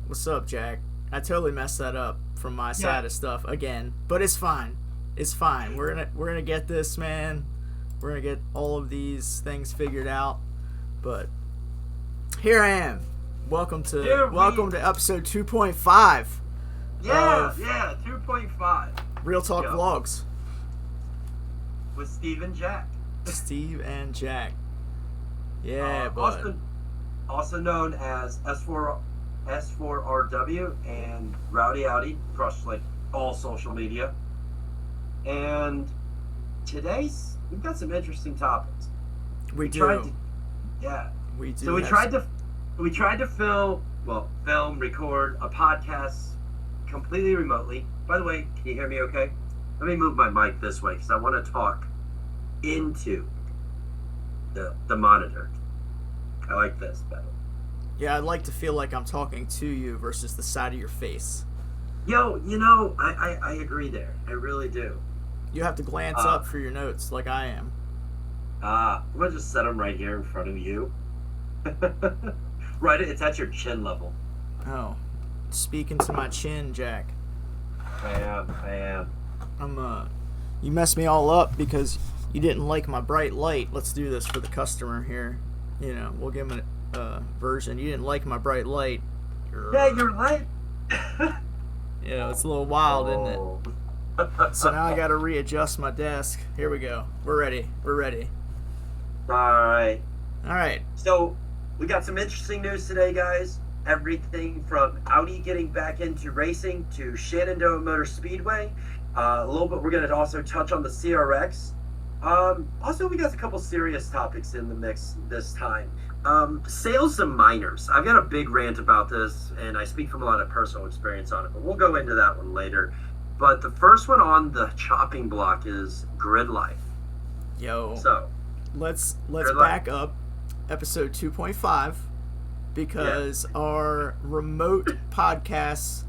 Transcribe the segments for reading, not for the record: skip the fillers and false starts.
What's up, Jack? I totally messed that up from my side of stuff again, but it's fine. It's fine. We're gonna get this, man. We're gonna get all of these things figured out. But here I am. Welcome to episode 2.5. Yeah, 2.5. Real Talk Vlogs with Steve and Jack. Steve and Jack. Yeah, but also known as S4RW and Rowdy Audi across like all social media. And we've got some interesting topics. We do. We do. So we tried to film, record a podcast completely remotely. By the way, can you hear me okay? Let me move my mic this way because I want to talk into the monitor. I like this better. Yeah, I'd like to feel like I'm talking to you versus the side of your face. Yo, I agree there. I really do. You have to glance up for your notes like I am. I'm going to just set them right here in front of you. Right, it's at your chin level. Oh, speaking to my chin, Jack. I am. You messed me all up because you didn't like my bright light. Let's do this for the customer here. We'll give him a version. You didn't like my bright light. Yeah, your light. It's a little wild, isn't it? So now I got to readjust my desk. Here we go. We're ready. All right. So we got some interesting news today, guys. Everything from Audi getting back into racing to Shenandoah Motor Speedway. A little bit. We're going to also touch on the CRX. Also, we got a couple serious topics in the mix this time. Sales to minors. I've got a big rant about this, and I speak from a lot of personal experience on it, but we'll go into that one later. But the first one on the chopping block is Grid Life. Yo. So let's back up episode 2.5 because our remote podcast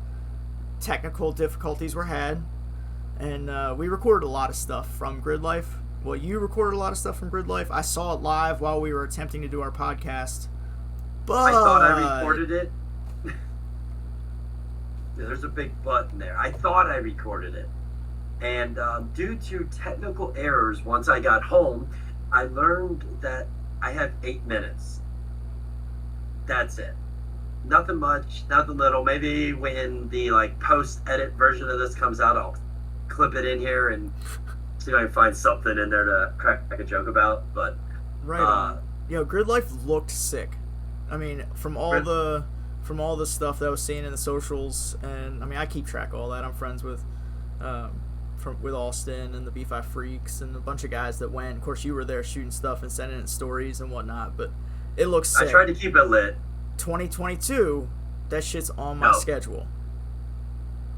technical difficulties were had, and we recorded a lot of stuff from Grid Life. Well, you recorded a lot of stuff from Grid Life. I saw it live while we were attempting to do our podcast. But I thought I recorded it. There's a big but in there. I thought I recorded it. And due to technical errors, once I got home, I learned that I have 8 minutes. That's it. Nothing much, nothing little. Maybe when the post-edit version of this comes out, I'll clip it in here and see if I can find something in there to crack a joke about. But right on. Grid Life looked sick. I mean, from all the stuff that I was seeing in the socials, and I mean, I keep track of all that. I'm friends with Austin and the B5 Freaks and a bunch of guys that went. Of course, you were there shooting stuff and sending in stories and whatnot, but it looks sick. I tried to keep it lit. 2022, that shit's on my schedule.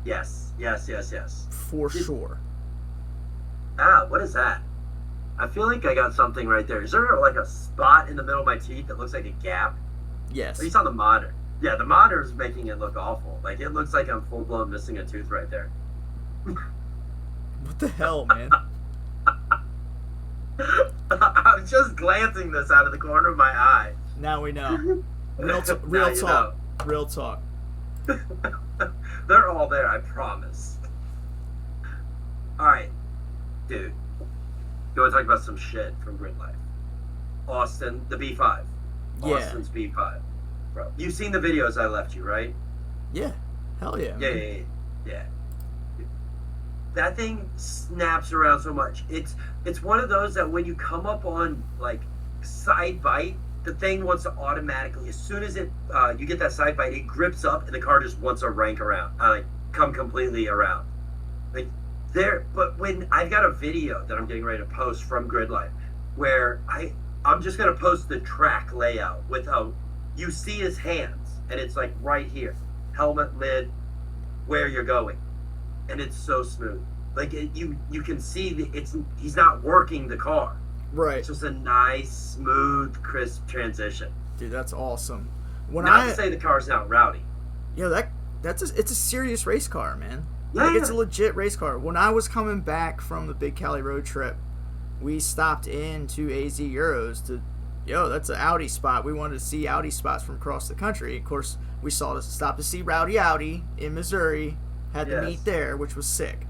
Yes. For sure. What is that? I feel like I got something right there. Is there a spot in the middle of my teeth that looks like a gap? Yes. At least on the monitor. Yeah, the monitor is making it look awful. Like, it looks like I'm full-blown missing a tooth right there. What the hell, man? I'm just glancing this out of the corner of my eye. Now we know. Real talk. Real talk. They're all there, I promise. Alright, dude. You want to talk about some shit from Grid Life? Austin, the B5. Yeah. Austin's B5. Bro, you've seen the videos I left you, right? Yeah. Hell yeah. Yeah. That thing snaps around so much. It's one of those that when you come up on side bite, the thing wants to automatically, as soon as you get that side bite, it grips up and the car just wants to rank around, come completely around. But when I've got a video that I'm getting ready to post from Grid Life, where I'm just gonna post the track layout with you see his hands, and it's right here, helmet lid, where you're going, and it's so smooth. You can see he's not working the car. Right. It's just a nice, smooth, crisp transition. Dude, that's awesome. Not to say the car's not rowdy. Yeah, it's a serious race car, man. Yeah. It's a legit race car. When I was coming back from the Big Cali road trip, we stopped into AZ Euros to yo, that's an Audi spot. We wanted to see Audi spots from across the country. Of course, we stopped to see Rowdy Audi in Missouri. Had to meet there, which was sick.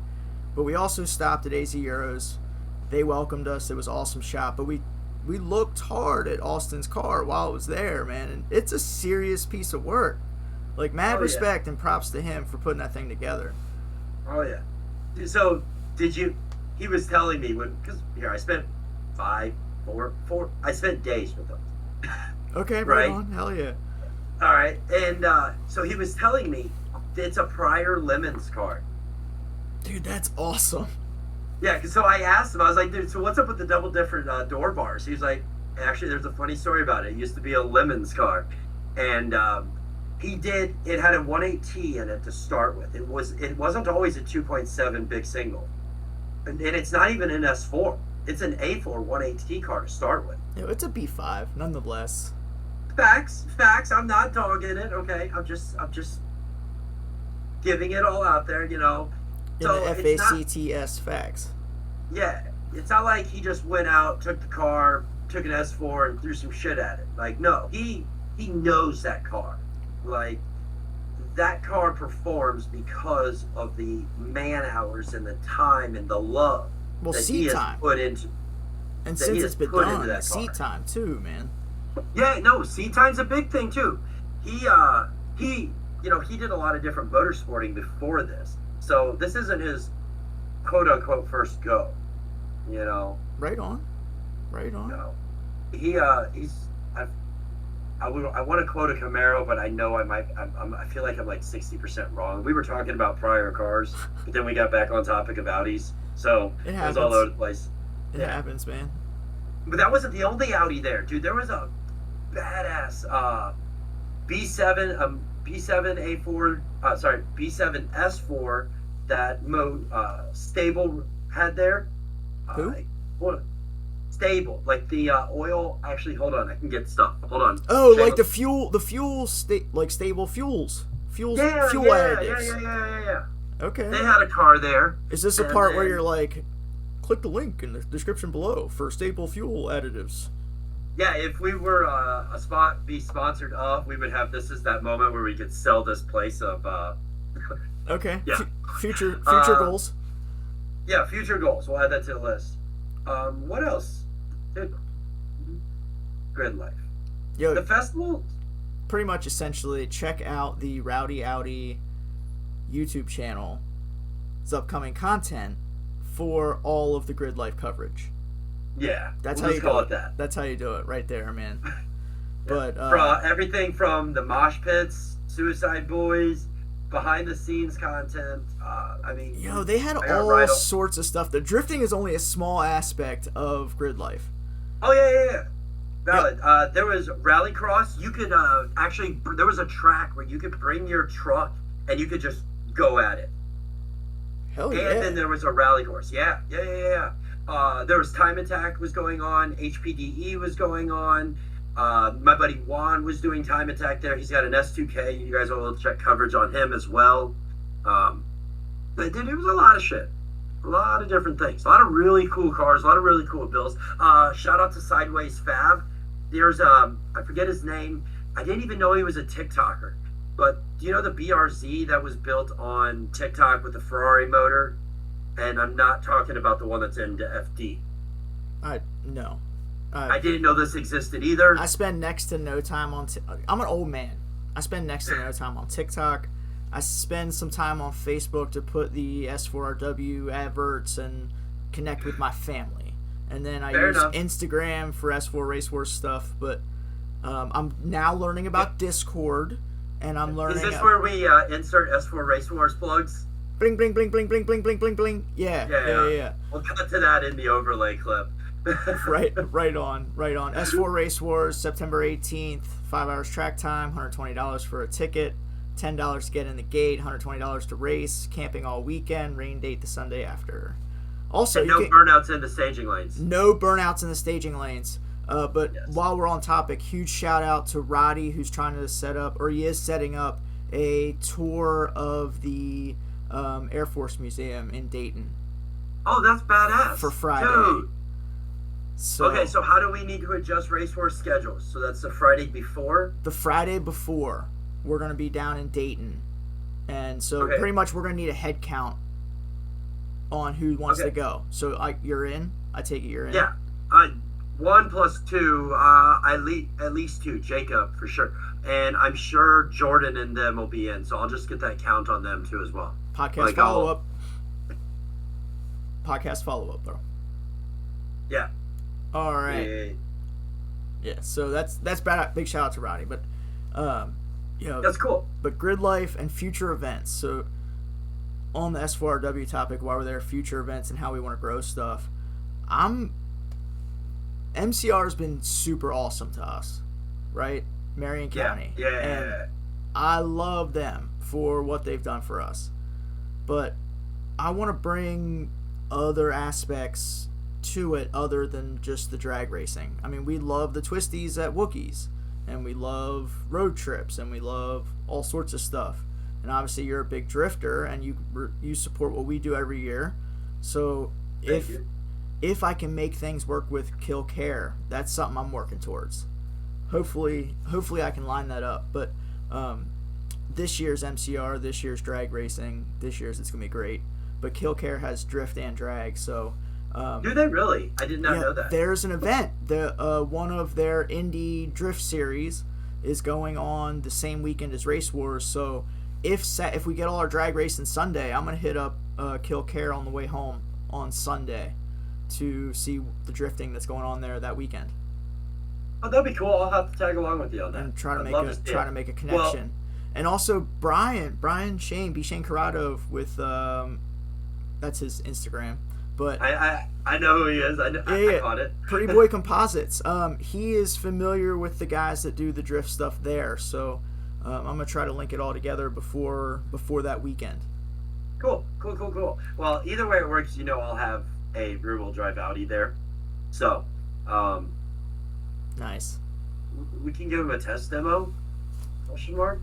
But we also stopped at AZ Euros. They welcomed us. It was an awesome shop. But we looked hard at Austin's car while it was there, man. And it's a serious piece of work. Like, mad respect and props to him for putting that thing together. Oh, yeah. So, he was telling me, because I spent I spent days with him. Okay, right on. Hell yeah. All right. And so he was telling me it's a Prior Lemons car. Dude, that's awesome. Yeah, so I asked him, I was like, dude, so what's up with the double different door bars? He's like, actually, there's a funny story about it. It used to be a Lemons car. And it had a 1.8T in it to start with. It wasn't always a 2.7 big single. And it's not even an S4. It's an A4 1.8T car to start with. Yeah, it's a B5, nonetheless. Facts. I'm not dogging it, okay? I'm just giving it all out there, In the FACTS facts. Yeah. It's not like he just went out, took the car, took an S4 and threw some shit at it. Like, no. He knows that car. Like, that car performs because of the man hours and the time and the love that he has put into. And since it's been done, the seat time too, man. Yeah, no, seat time's a big thing too. He did a lot of different motorsporting before this, so this isn't his quote unquote first go. Right on. I want to quote a Camaro, but I know I feel like I'm like 60% wrong. We were talking about prior cars, but then we got back on topic of Audis, so it was all over the place. It happens, man. But that wasn't the only Audi there, dude. There was a badass B7 S4 that Stable had there. Who? Stable, like the oil. Actually, hold on, I can get stuff. Hold on. Oh, like the fuel, like Stable fuels, fuel additives. Yeah. Okay. They had a car there. Is this a part where you're like, click the link in the description below for Stable fuel additives? Yeah, if we were be sponsored of, we would have this as that moment where we could sell this place of. Okay. Yeah. Future goals. Yeah, future goals. We'll add that to the list. What else? Grid Life. Yo, the festival. Pretty much, essentially, check out the Rowdy Audi YouTube channel. It's upcoming content for all of the Grid Life coverage. Yeah, that's how you call it. That. That's how you do it, right there, man. But everything from the mosh pits, Suicide Boys, behind the scenes content. They had all sorts of stuff. The drifting is only a small aspect of Grid Life. Oh yeah. Valid. Yep. There was Rallycross. You could there was a track where you could bring your truck and you could just go at it. Hell yeah. And then there was a rally course. Yeah. There was Time Attack was going on. HPDE was going on. My buddy Juan was doing Time Attack there. He's got an S2K. You guys will check coverage on him as well. But dude, it was a lot of shit. A lot of different things. A lot of really cool cars. A lot of really cool builds. Shout out to Sideways Fab. There's I forget his name. I didn't even know he was a TikToker. But do you know the BRZ that was built on TikTok with the Ferrari motor? And I'm not talking about the one that's in the FD. No. I didn't know this existed either. I spend next to no time on... I'm an old man. I spend next to no time on TikTok. I spend some time on Facebook to put the S4RW adverts and connect with my family. And then I use Instagram for S4 Race Wars stuff. But I'm now learning about Discord. And I'm learning... Is this where we insert S4 Race Wars plugs? Bling, bling, bling, bling, bling, bling, bling, bling, bling. Yeah. We'll cut to that in the overlay clip. right on. S4 Race Wars, September 18th, 5 hours track time, $120 for a ticket, $10 to get in the gate, $120 to race, camping all weekend, rain date the Sunday after. Also, and burnouts in the staging lanes. No burnouts in the staging lanes. But while we're on topic, huge shout out to Roddy, who's trying to set up, or he is setting up, a tour of the Air Force Museum in Dayton. Oh, that's badass. For Friday. Dude. So how do we need to adjust Race Horse schedules? So that's the Friday before? The Friday before, we're going to be down in Dayton. And so pretty much we're going to need a head count on who wants to go. So you're in? I take it you're in? Yeah. 1 plus 2, at least 2. Jacob, for sure. And I'm sure Jordan and them will be in. So I'll just get that count on them, too, as well. Podcast follow-up. Podcast follow-up, bro. Yeah. All right. Yeah, so that's big shout out to Roddy, but that's cool. But grid life and future events. So on the S4RW topic, while we're there, future events and how we want to grow stuff. MCR has been super awesome to us, right? Marion County. Yeah. And I love them for what they've done for us. But I want to bring other aspects to it other than just the drag racing. I mean, we love the twisties at Wookiees, and we love road trips, and we love all sorts of stuff. And obviously you're a big drifter, and you support what we do every year. So if I can make things work with Kill Care, that's something I'm working towards. Hopefully I can line that up. But this year's MCR, this year's drag racing, this year's it's gonna be great. But Kill Care has drift and drag, so. Do they really? I did not know that. There's an event. One of their indie drift series is going on the same weekend as Race Wars. So if we get all our drag racing Sunday, I'm gonna hit up Kill Care on the way home on Sunday to see the drifting that's going on there that weekend. Oh, that'd be cool. I'll have to tag along with you on that. And try to make a connection. Well, and also Brian Shane Corrado with that's his Instagram. But I know who he is. I caught it. Pretty Boy Composites. He is familiar with the guys that do the drift stuff there, so I'm gonna try to link it all together before that weekend. Cool. Well, either way it works, I'll have a rear-wheel drive Audi there, so nice. We can give him a test demo? Question mark.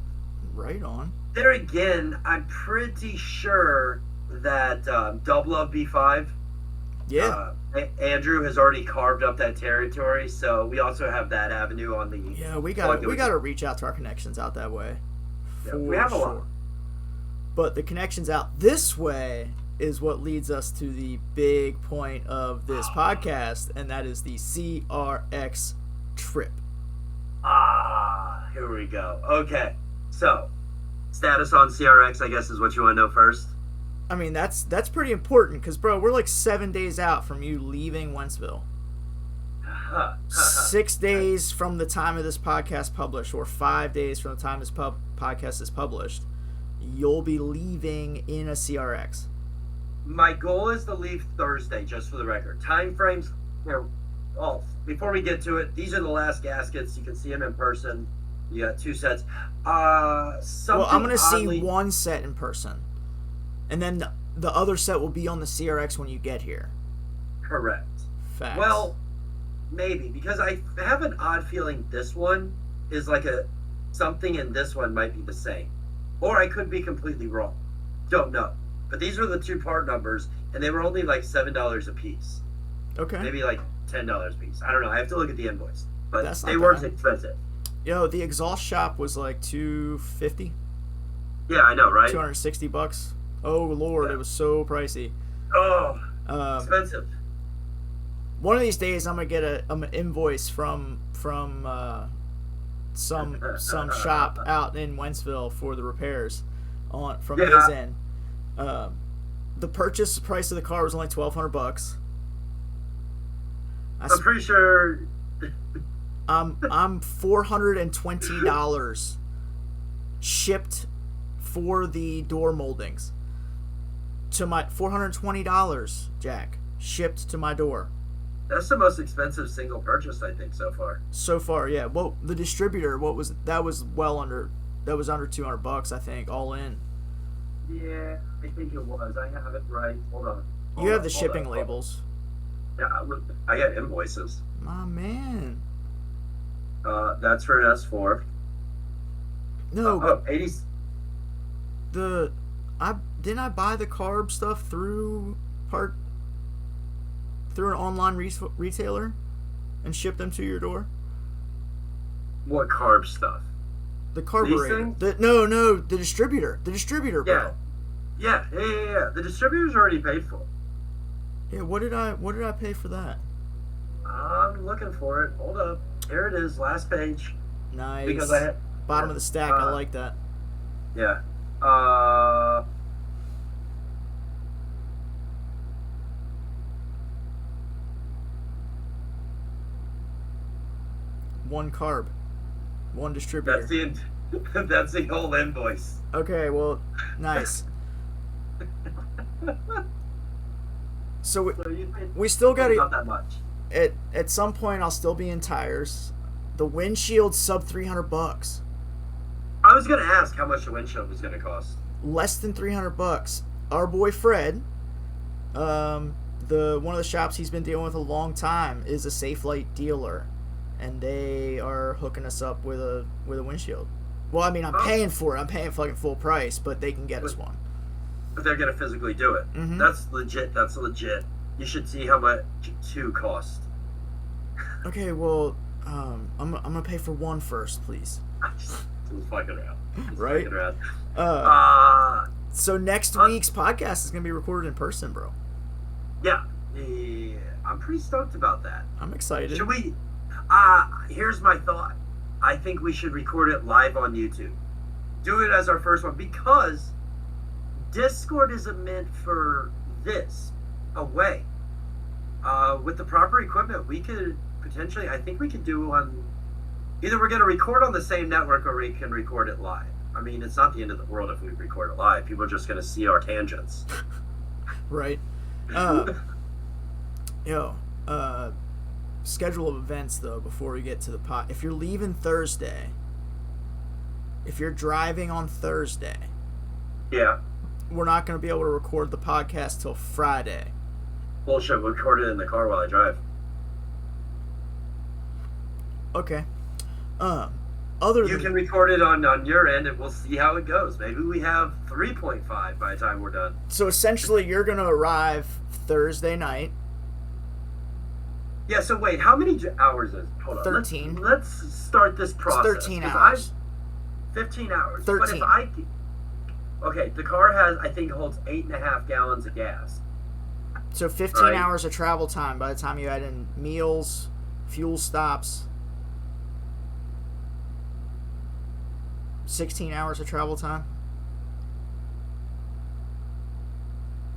Right on. There again, I'm pretty sure that Double Up B5. Yeah. Andrew has already carved up that territory, so we also have that avenue on the. Yeah, we got to reach out to our connections out that way. Yeah, we have a lot. But the connections out this way is what leads us to the big point of this podcast, and that is the CRX trip. Here we go. Okay, so status on CRX, I guess, is what you want to know first. I mean, that's pretty important because, bro, we're like 7 days out from you leaving Wentzville. 6 days from the time of this podcast published, or 5 days from the time this podcast is published, you'll be leaving in a CRX. My goal is to leave Thursday, just for the record. Time frames, before we get to it, these are the last gaskets. You can see them in person. You got 2 sets. I'm going to see 1 set in person. And then the other set will be on the CRX when you get here. Correct. Facts. Well, maybe, because I have an odd feeling this one is like something in this one might be the same. Or I could be completely wrong. Don't know. But these are the 2 part numbers, and they were only like $7 a piece. Okay. Maybe like $10 a piece. I don't know. I have to look at the invoice. But they weren't expensive. The exhaust shop was like $250. Yeah, I know, right? $260. Oh Lord, It was so pricey. Oh, expensive. One of these days, I'm gonna get an invoice from some shop out in Wentzville for the repairs from his end. The purchase price of the car was only $1,200. I'm pretty sure. I'm $420 shipped for the door moldings. To my $420, Jack, shipped to my door. That's the most expensive single purchase, I think, so far. So far, yeah. Well, the distributor, that was under $200, I think, all in. Yeah, I think it was. I have it right. Hold on. You have the shipping labels. Yeah, I got invoices. My man. That's for an S4. No. 80s. Didn't I buy the carb stuff through an online retailer? and ship them to your door? What carb stuff? The carburetor. The distributor. The distributor, bro. Yeah. The distributor's already paid for. Yeah, what did I pay for that? I'm looking for it. Hold up. Here it is, last page. Nice. Because I had bottom of the stack. I like that. Yeah. One carb. One distributor. That's the whole invoice. Okay, well, nice. So we still got not that much. At some point, I'll still be in tires. The windshield's sub $300. I was gonna ask how much the windshield was gonna cost. Less than $300. Our boy Fred, one of the shops he's been dealing with a long time, is a Safe Light dealer, and they are hooking us up with a windshield. Well, I mean, I'm paying for it. I'm paying fucking full price, but they can get us one. But they're gonna physically do it. Mm-hmm. That's legit. You should see how much two cost. Okay, well, I'm gonna pay for one first, please. Just fucking around. Right? Fucking around. So next week's podcast is gonna be recorded in person, bro. Yeah, I'm pretty stoked about that. I'm excited. Should we? Here's my thought. I think we should record it live on YouTube. Do it as our first one because Discord isn't meant for this. Away. With the proper equipment, we could potentially. I think we could do on. Either we're going to record on the same network or we can record it live. I mean, it's not the end of the world if we record it live. People are just going to see our tangents. Right. Schedule of events, though, before we get to the pot. If you're leaving Thursday, if you're driving on Thursday, yeah, we're not going to be able to record the podcast till Friday. Bullshit, we'll record it in the car while I drive. Okay. You can record it on your end, and we'll see how it goes. Maybe we have 3.5 by the time we're done. So essentially, you're gonna arrive Thursday night. Yeah. So wait, how many hours is? Hold on. 13. Let's start this process. It's 13 hours. 15 hours. 13. But okay, the car I think holds 8.5 gallons of gas. So 15 hours of travel time by the time you add in meals, fuel stops. 16 hours of travel time.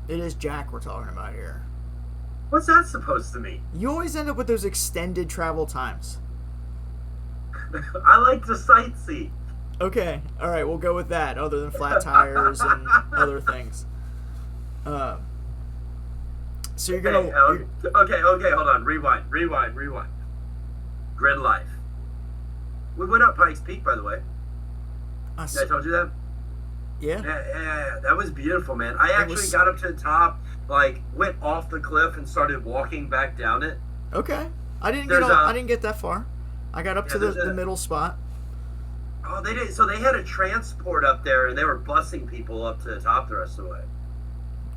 It is Jack we're talking about here. What's that supposed to mean? You always end up with those extended travel times. I like to sightsee. Okay, alright, we'll go with that, other than flat tires and other things. So you're gonna... Okay, hold on. Rewind. Grid life. We went up Pikes Peak, by the way. I told you that? Yeah. Yeah, that was beautiful, man. I actually got up to the top, went off the cliff and started walking back down it. Okay. I didn't get that far. I got up to the middle spot. Oh, they did. So they had a transport up there, and they were busing people up to the top the rest of the way.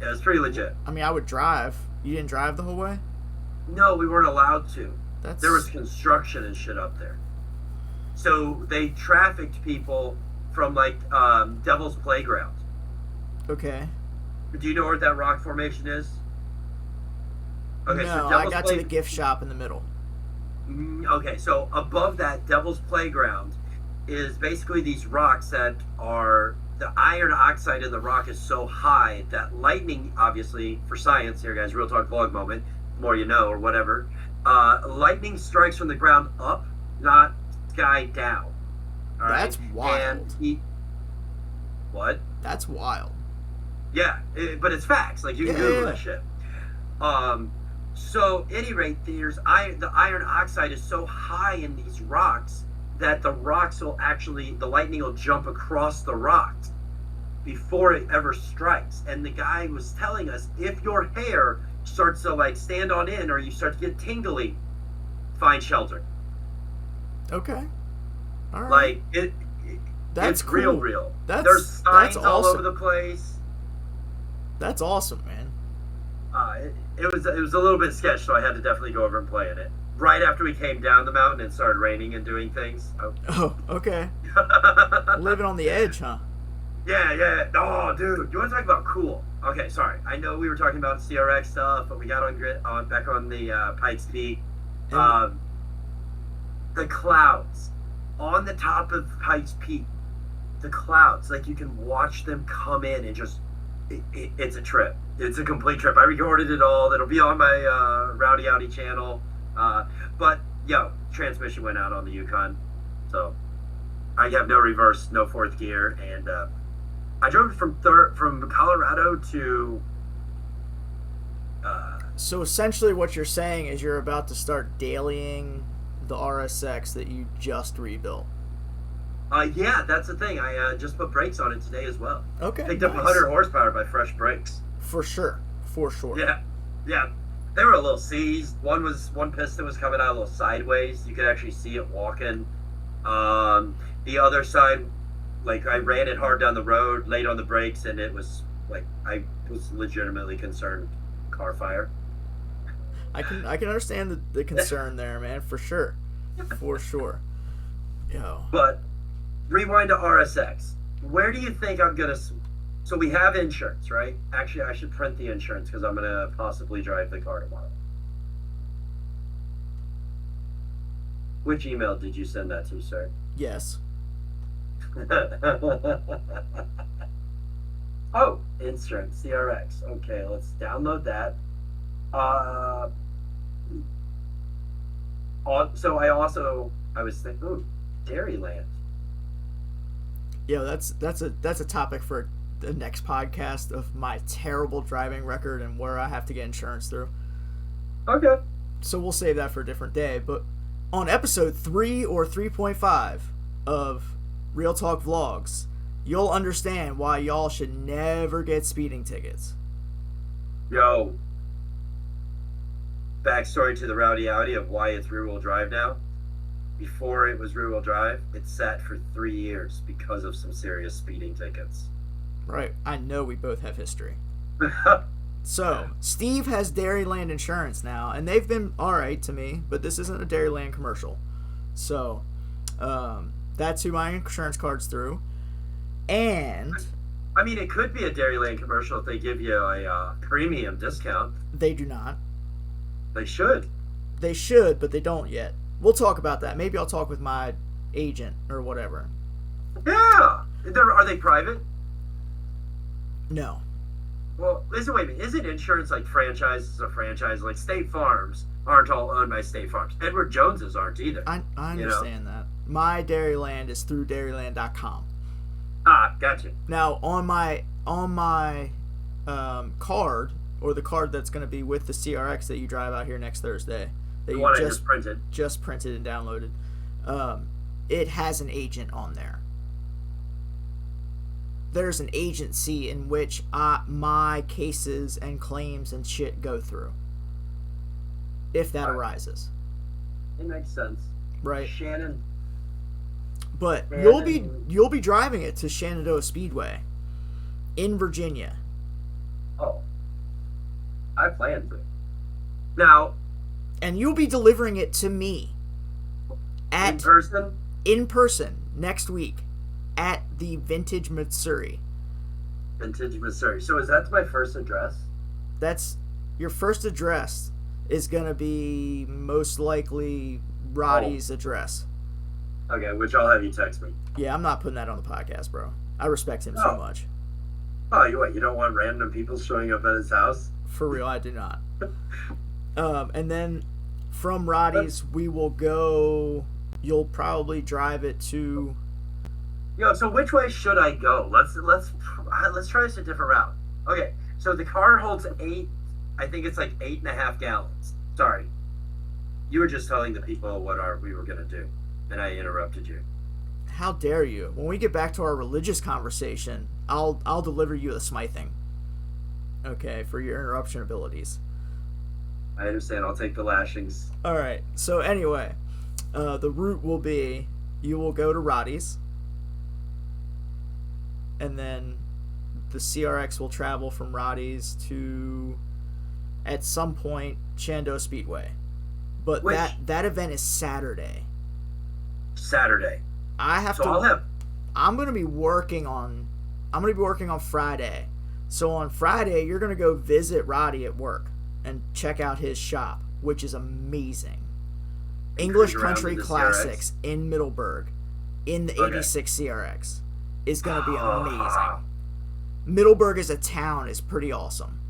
Yeah, it was pretty legit. I mean, I would drive. You didn't drive the whole way? No, we weren't allowed to. There was construction and shit up there. So they trafficked people from Devil's Playground. Okay. Do you know where that rock formation is? Okay, no, so I got to the gift shop in the middle. Okay, so above that Devil's Playground is basically these rocks that are the iron oxide in the rock is so high that lightning, obviously for science here, guys, real talk vlog moment, the more you know or whatever. Lightning strikes from the ground up, not sky down. All That's right? wild. What? That's wild. Yeah, but it's facts. You can Google that shit. So, at any rate, the iron oxide is so high in these rocks that the lightning will jump across the rocks before it ever strikes. And the guy was telling us, if your hair starts to stand on end or you start to get tingly, find shelter. Okay. All right. That's it's cool. real. There's signs all over the place. That's awesome, man. It was a little bit sketch, so I had to definitely go over and play in it. right after we came down the mountain and started raining and doing things. Oh, okay. Living on the edge, huh? Yeah. Oh, dude, you want to talk about cool? Okay, sorry. I know we were talking about CRX stuff, but we got back on the Pikes Peak. The clouds on the top of Pikes Peak. The clouds, like you can watch them come in and just. It's a trip. It's a complete trip. I recorded it all. That'll be on my Rowdy Audi channel. But transmission went out on the Yukon, so I have no reverse, no fourth gear, and I drove from Colorado to. So essentially, what you're saying is you're about to start dailying the RSX that you just rebuilt. Yeah, that's the thing. I just put brakes on it today as well. Okay. Picked up 100 horsepower by fresh brakes. For sure. Yeah. They were a little seized. One piston was coming out a little sideways. You could actually see it walking. The other side, like I ran it hard down the road, laid on the brakes, and it was like I was legitimately concerned. Car fire. I can understand the concern there, man, for sure. For sure. But rewind to RSX. Where do you think I'm gonna? So we have insurance, right? Actually, I should print the insurance because I'm gonna possibly drive the car tomorrow. Which email did you send that to, sir? Yes. Oh, insurance, CRX. Okay, let's download that. So I was thinking, ooh, Dairyland. Yeah, that's a topic for the next podcast of my terrible driving record and where I have to get insurance through. Okay. So we'll save that for a different day. But on episode 3 or 3.5 of Real Talk Vlogs, you'll understand why y'all should never get speeding tickets. Yo. Backstory to the Rowdy Audi of why it's rear-wheel drive now. Before it was rear-wheel drive, it sat for 3 years because of some serious speeding tickets. Right. I know we both have history. So, Steve has Dairyland insurance now, and they've been alright to me, but this isn't a Dairyland commercial. So, that's who my insurance card's through. And... I mean, it could be a Dairyland commercial if they give you a premium discount. They do not. They should. They should, but they don't yet. We'll talk about that. Maybe I'll talk with my agent or whatever. Yeah! Are they private? No. Well, listen, wait a minute. Isn't insurance like franchises or franchise? Like State Farms aren't all owned by State Farms. Edward Jones's aren't either. I understand that. My Dairyland is through Dairyland.com. Ah, gotcha. Now, on my card, or the card that's going to be with the CRX that you drive out here next Thursday, that the one I just printed. Just printed and downloaded. It has an agent on there. There's an agency in which my cases and claims and shit go through. If that arises. It makes sense. Right. Shannon. But you'll be driving it to Shenandoah Speedway in Virginia. Oh. I plan to. Now. And you'll be delivering it to me. In person? In person next week at the Vintage Missouri. Vintage Missouri. So is that my first address? That's your first address is going to be most likely Roddy's address. Okay, which I'll have you text me. Yeah, I'm not putting that on the podcast, bro. I respect him so much. Oh, you don't want random people showing up at his house? For real, I do not. And then from Roddy's, we will go. You'll probably drive it to. So which way should I go? Let's try this a different route. Okay, so the car holds 8. I think it's like 8.5 gallons. Sorry, you were just telling the people what we were gonna do, and I interrupted you. How dare you? When we get back to our religious conversation, I'll deliver you a smithing. Okay, for your interruption abilities. I understand. I'll take the lashings. All right. So anyway, the route will be you will go to Roddy's, and then the CRX will travel from Roddy's to, at some point, Shenandoah Speedway. But that event is Saturday. Saturday. I'm gonna be working on Friday. So on Friday, you're gonna go visit Roddy at work and check out his shop, which is amazing. English Country Classics in Middleburg, in the 86 CRX, is gonna be amazing. Middleburg as a town is pretty awesome.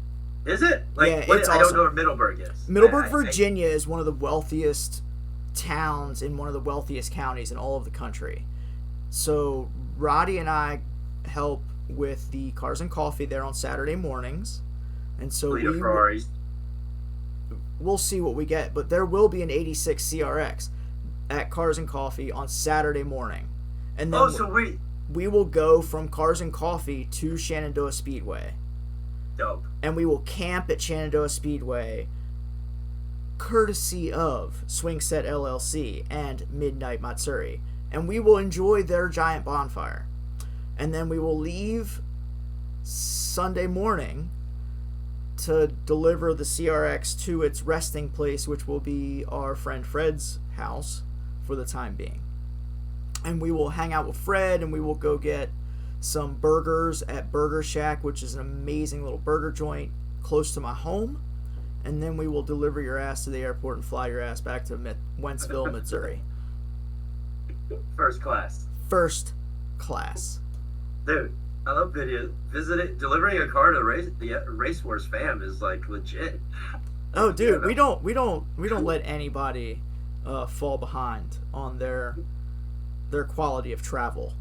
Is it? It's awesome. I don't know where Middleburg is. Middleburg, Virginia is one of the wealthiest towns in one of the wealthiest counties in all of the country. So Roddy and I help with the Cars and Coffee there on Saturday mornings. And so we'll see what we get. But there will be an 86 CRX at Cars and Coffee on Saturday morning. And then we will go from Cars and Coffee to Shenandoah Speedway. Dope. And we will camp at Shenandoah Speedway, courtesy of Swing Set LLC and Midnight Matsuri. And we will enjoy their giant bonfire. And then we will leave Sunday morning to deliver the CRX to its resting place, which will be our friend Fred's house for the time being. And we will hang out with Fred, and we will go get some burgers at Burger Shack, which is an amazing little burger joint close to my home. And then we will deliver your ass to the airport and fly your ass back to Wentzville, Missouri. First class. Dude, I love videos. Delivering a car to the Race Wars fam is like legit. Oh, dude, we don't let anybody fall behind on their quality of travel.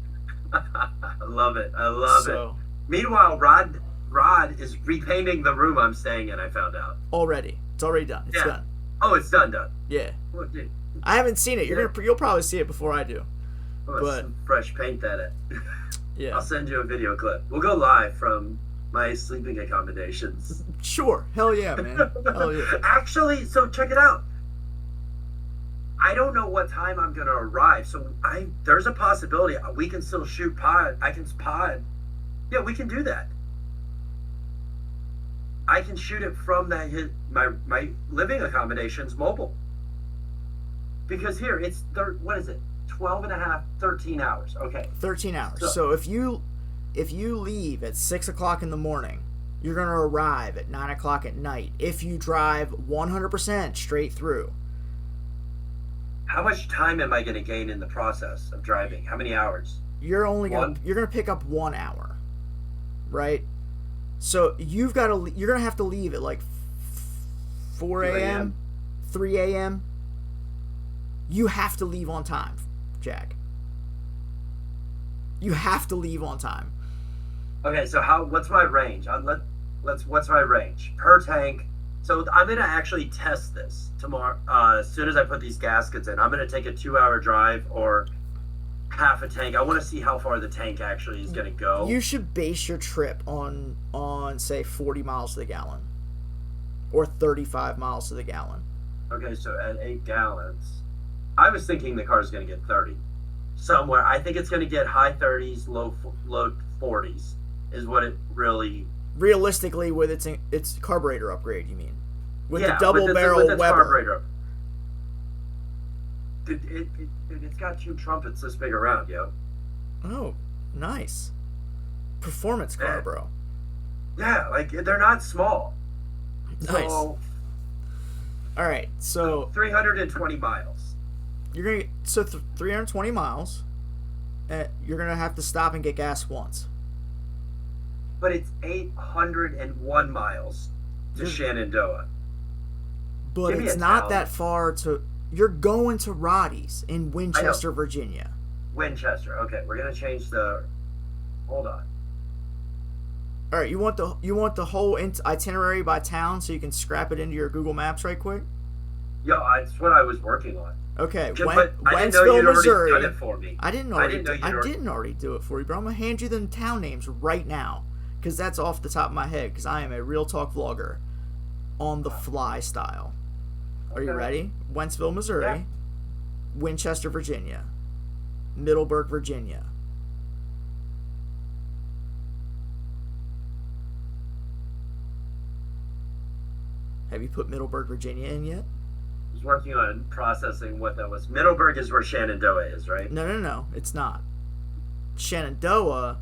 I love it. It. Meanwhile, Rod is repainting the room I'm staying in. I found out already. It's already done. It's done. Oh, it's done. Yeah. Oh, dude. I haven't seen it. You'll probably see it before I do. But fresh paint that. Yeah. I'll send you a video clip. We'll go live from my sleeping accommodations. Sure. Hell yeah, man. Hell yeah. Actually, so check it out. I don't know what time I'm gonna arrive, so there's a possibility we can still shoot pod. I can pod. Yeah, we can do that. I can shoot it from my living accommodations mobile. Because here it's what is it? 12 and a half, 13 hours. Okay. 13 hours. So if you leave at 6 o'clock in the morning, you're gonna arrive at 9 o'clock at night. If you drive 100% straight through. How much time am I going to gain in the process of driving? How many hours? You're gonna pick up 1 hour, right? So you're gonna have to leave at like 4 a.m., 3 a.m. You have to leave on time, Jack. You have to leave on time. Okay, so what's my range? What's my range per tank? So I'm going to actually test this tomorrow. As soon as I put these gaskets in, I'm going to take a 2-hour drive or half a tank. I want to see how far the tank actually is going to go. You should base your trip on say 40 miles to the gallon or 35 miles to the gallon. Okay, so at 8 gallons, I was thinking the car is going to get 30 somewhere. I think it's going to get high 30s, low 40s is what it really. Realistically, with its carburetor upgrade, you mean? With the double with barrel its Weber. Carburetor. It's got 2 trumpets this big around, yo. Oh, nice. Performance car, bro. Yeah, like they're not small. Nice. So, all right, so 320 miles. You're gonna 320 miles. You're gonna have to stop and get gas once. But it's 801 miles to Shenandoah. But it's not that far to. You're going to Roddy's in Winchester, Virginia. Winchester. Okay, we're gonna change the. Hold on. All right, you want the whole itinerary by town so you can scrap it into your Google Maps right quick? Yeah, that's what I was working on. Okay, Wentzville, Missouri. Done it for me. I didn't already do it for you, bro. I'm gonna hand you the town names right now. Because that's off the top of my head, because I am a real talk vlogger on the fly style. Are you ready? Wentzville, Missouri. Winchester, Virginia. Middleburg, Virginia. Have you put Middleburg, Virginia in yet? was working on processing what that was. Middleburg is where Shenandoah is, right? No, it's not. Shenandoah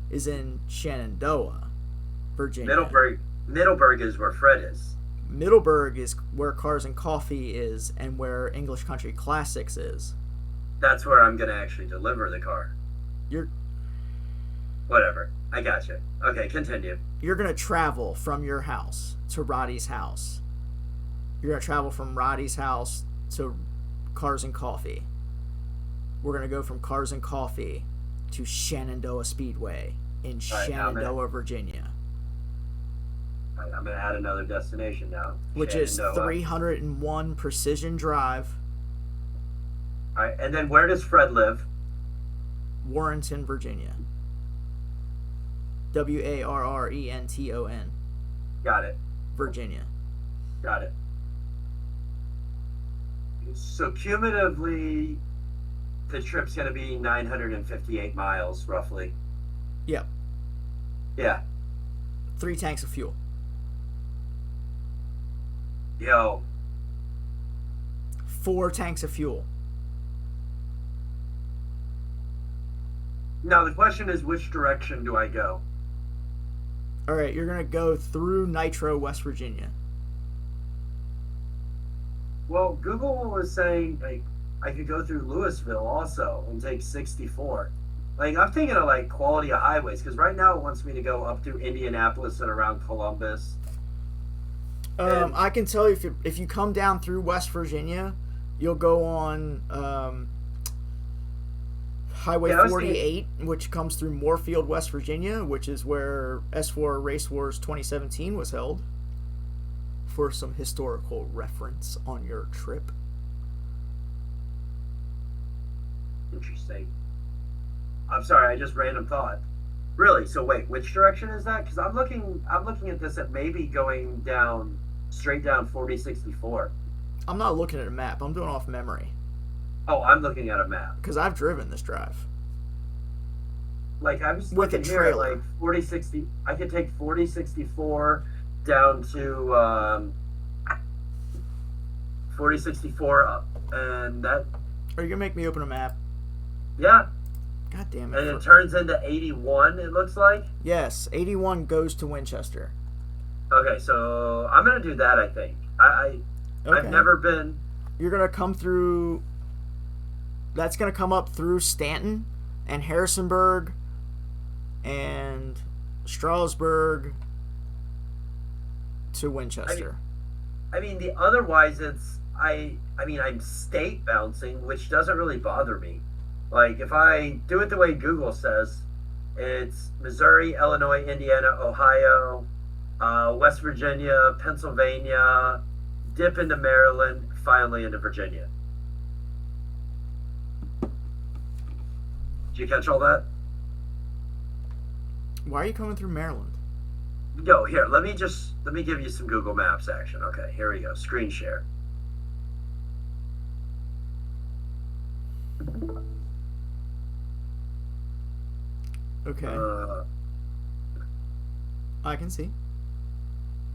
is in Shenandoah, Virginia. Middleburg is where Fred is. Middleburg is where Cars and Coffee is and where English Country Classics is. That's where I'm going to actually deliver the car. Whatever. I got you. Okay, continue. You're going to travel from your house to Roddy's house. You're going to travel from Roddy's house to Cars and Coffee. We're going to go from Cars and Coffee to Shenandoah Speedway in Shenandoah, Virginia. I'm going to add another destination now. Which is 301 Precision Drive. All right, and then where does Fred live? Warrenton, Virginia. Warrenton. Got it. Virginia. Got it. So cumulatively, the trip's going to be 958 miles, roughly. Yep. Yeah. 3 tanks of fuel. Yo. 4 tanks of fuel. Now the question is, which direction do I go? All right, you're gonna go through Nitro, West Virginia. Well, Google was saying like I could go through Louisville also and take 64. Like I'm thinking of like quality of highways because right now it wants me to go up through Indianapolis and around Columbus. I can tell you if you come down through West Virginia, you'll go on Highway 48, which comes through Moorfield, West Virginia, which is where S4 Race Wars 2017 was held. For some historical reference on your trip. Interesting. I'm sorry, I just random thought. Really? So wait, which direction is that? Because I'm looking at this at maybe going down straight down 4064. I'm not looking at a map. I'm doing off memory. Oh, I'm looking at a map. Because I've driven this drive. Like, I'm just with looking a trailer. Here, like 4060. I could take 4064 down to 4064 up, and that. Are you gonna make me open a map? Yeah. God damn it! And it turns into 81. It looks like. Yes, 81 goes to Winchester. Okay, so I'm gonna do that. I think Okay. I've never been. You're gonna come through. That's gonna come up through Stanton and Harrisonburg and Strasburg to Winchester. I mean, the otherwise it's I mean I'm state bouncing, which doesn't really bother me. Like if I do it the way Google says, it's Missouri, Illinois, Indiana, Ohio, West Virginia, Pennsylvania, dip into Maryland, finally into Virginia. Did you catch all that? Why are you coming through Maryland? Yo, here, let me give you some Google Maps action. Okay, here we go. Screen share. Okay. I can see.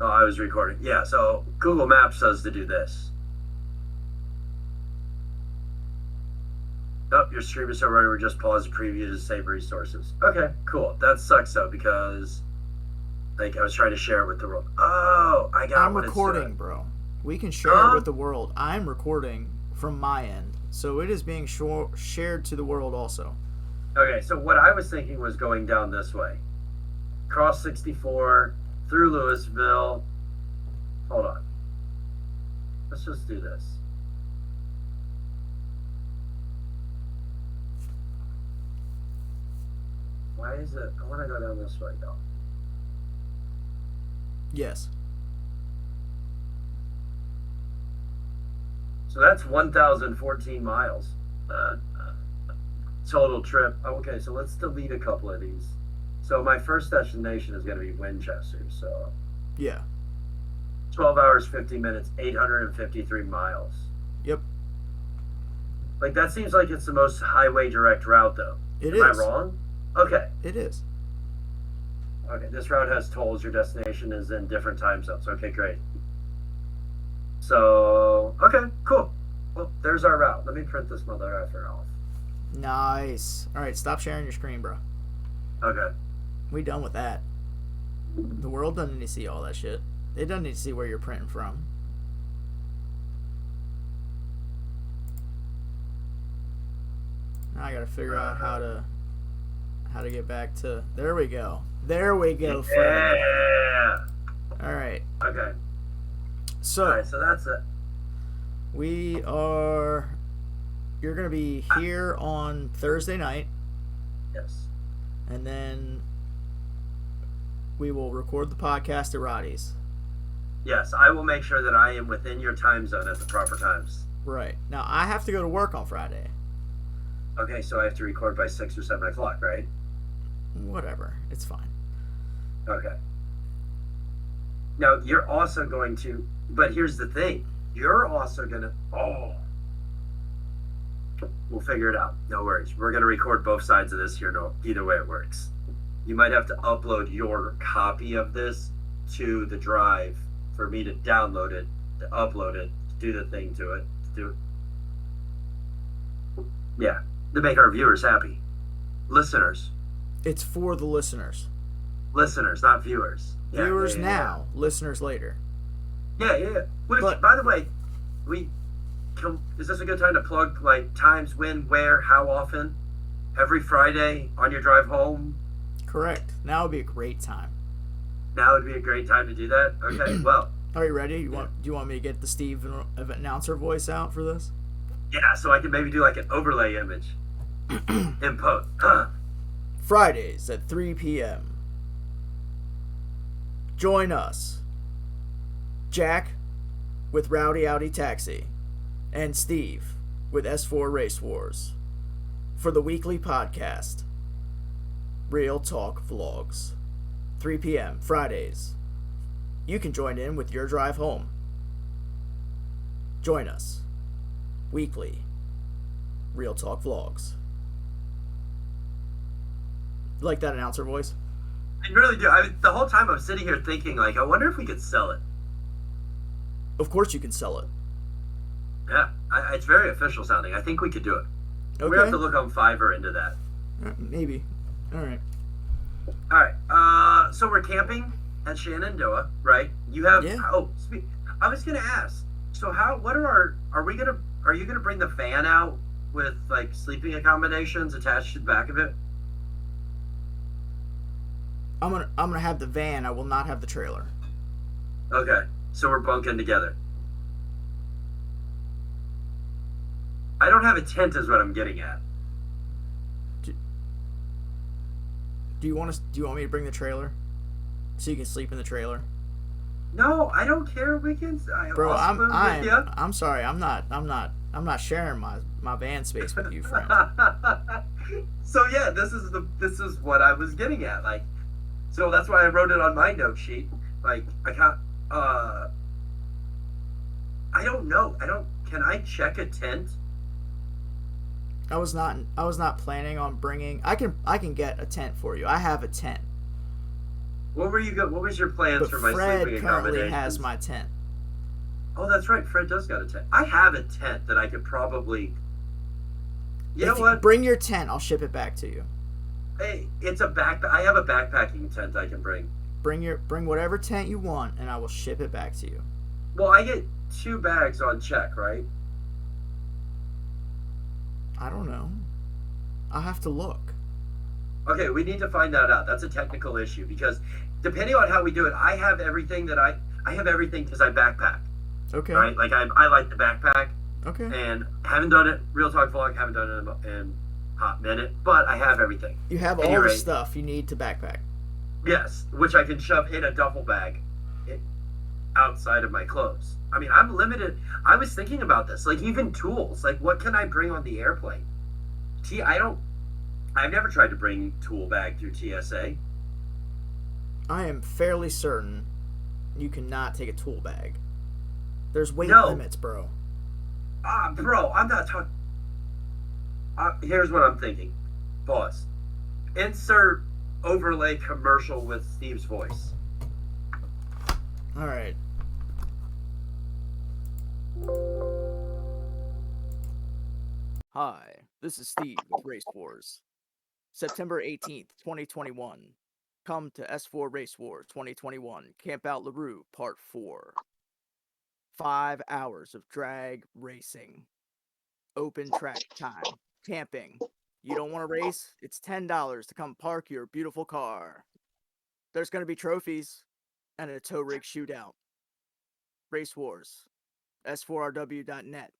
Oh, I was recording. Yeah, so Google Maps says to do this. Oh, your stream is so running. We're just pause the preview to save resources. Okay, cool. That sucks though because like I was trying to share it with the world. Oh, I got. I'm recording, bro. We can share it with the world. I'm recording from my end, so it is being shared to the world also. Okay, so what I was thinking was going down this way, cross 64 through Louisville. Hold on. Let's just do this. Why is it? I want to go down this way, though. Yes. So that's 1,014 miles. Total trip. Okay, so let's delete a couple of these. So my first destination is going to be Winchester. So yeah, 12 hours, 50 minutes, 853 miles. Yep. Like that seems like it's the most highway direct route, though. Am I wrong? Okay. It is. Okay, this route has tolls. Your destination is in different time zones. Okay, great. So, okay, cool. Well, there's our route. Let me print this mother effer off. Nice. All right, stop sharing your screen, bro. Okay. We done with that. The world doesn't need to see all that shit. It doesn't need to see where you're printing from. Now I gotta figure out how to get back to. There we go. There we go, Fred. Yeah. All right. Okay. So. All right. So that's it. We are. You're gonna be here on Thursday night. Yes. And then we will record the podcast at Roddy's. Yes, I will make sure that I am within your time zone at the proper times. Right. Now I have to go to work on Friday. Okay, so I have to record by 6 or 7 o'clock, right? Whatever. It's fine. Okay. Now, you're also going to... But here's the thing. You're also going to... Oh. We'll figure it out. No worries. We're going to record both sides of this here. No, either way it works. You might have to upload your copy of this to the drive for me to download it, to upload it, to do the thing to it, to do it. Yeah. To make our viewers happy. Listeners. It's for the listeners. Listeners, not viewers. Yeah, viewers now, listeners later. Yeah. Which, by the way, is this a good time to plug, like, times, when, where, how often? Every Friday on your drive home? Correct. Now would be a great time. Now would be a great time to do that? Okay, well. Are you ready? Do you want me to get the Steve announcer voice out for this? Yeah, so I can maybe do like an overlay image in post. Fridays at 3 p.m. Join us, Jack with Rowdy Audi Taxi and Steve with S4 Race Wars for the weekly podcast, Real Talk Vlogs. 3 p.m. Fridays. You can join in with your drive home. Join us. Weekly Real Talk Vlogs. Like that announcer voice? I really do. The whole time I'm sitting here thinking, like, I wonder if we could sell it. Of course you can sell it. Yeah, it's very official sounding. I think we could do it. Okay. We have to look on Fiverr into that. Maybe. All right. So we're camping at Shenandoah, right? You have... Yeah. Oh, I was going to ask. So are you going to bring the van out with, like, sleeping accommodations attached to the back of it? I'm gonna have the van. I will not have the trailer. Okay, so we're bunking together. I don't have a tent, is what I'm getting at. Do you want me to bring the trailer, so you can sleep in the trailer? No, I don't care. We can. Bro, I'm sorry. I'm not sharing my van space with you, friend. So yeah, this is what I was getting at. Like, so that's why I wrote it on my note sheet. Like, I can't. I don't know. Can I check a tent? I was not planning on bringing. I can get a tent for you. I have a tent. What was your plans for my Fred sleeping accommodations? currently has my tent. Oh, that's right. Fred does got a tent. I have a tent that I could probably. You know what? Bring your tent. I'll ship it back to you. Hey, it's a backpack. I have a backpacking tent I can bring. Bring whatever tent you want, and I will ship it back to you. Well, I get 2 bags on check, right? I don't know. I'll have to look. Okay, we need to find that out. That's a technical issue because depending on how we do it, I have everything that I have everything because I backpack. Okay. Right? Like I like the backpack. Okay. And haven't done it. Real Talk Vlog, haven't done it in a hot minute, but I have everything. You have all the stuff you need to backpack. Yes, which I can shove in a duffel bag outside of my clothes. I mean, I'm limited. I was thinking about this, like even tools. Like, what can I bring on the airplane? I've never tried to bring tool bag through TSA. I am fairly certain you cannot take a tool bag. There's weight limits, bro. Bro, I'm not talking. Here's what I'm thinking. Pause. Insert overlay commercial with Steve's voice. All right. Hi, this is Steve with Race Wars. September 18th, 2021. Come to S4 Race Wars 2021, Camp Out LaRue, Part 4. 5 hours of drag racing. Open track time. Camping. You don't want to race? It's $10 to come park your beautiful car. There's going to be trophies and a tow rig shootout. Race Wars. S4RW.net.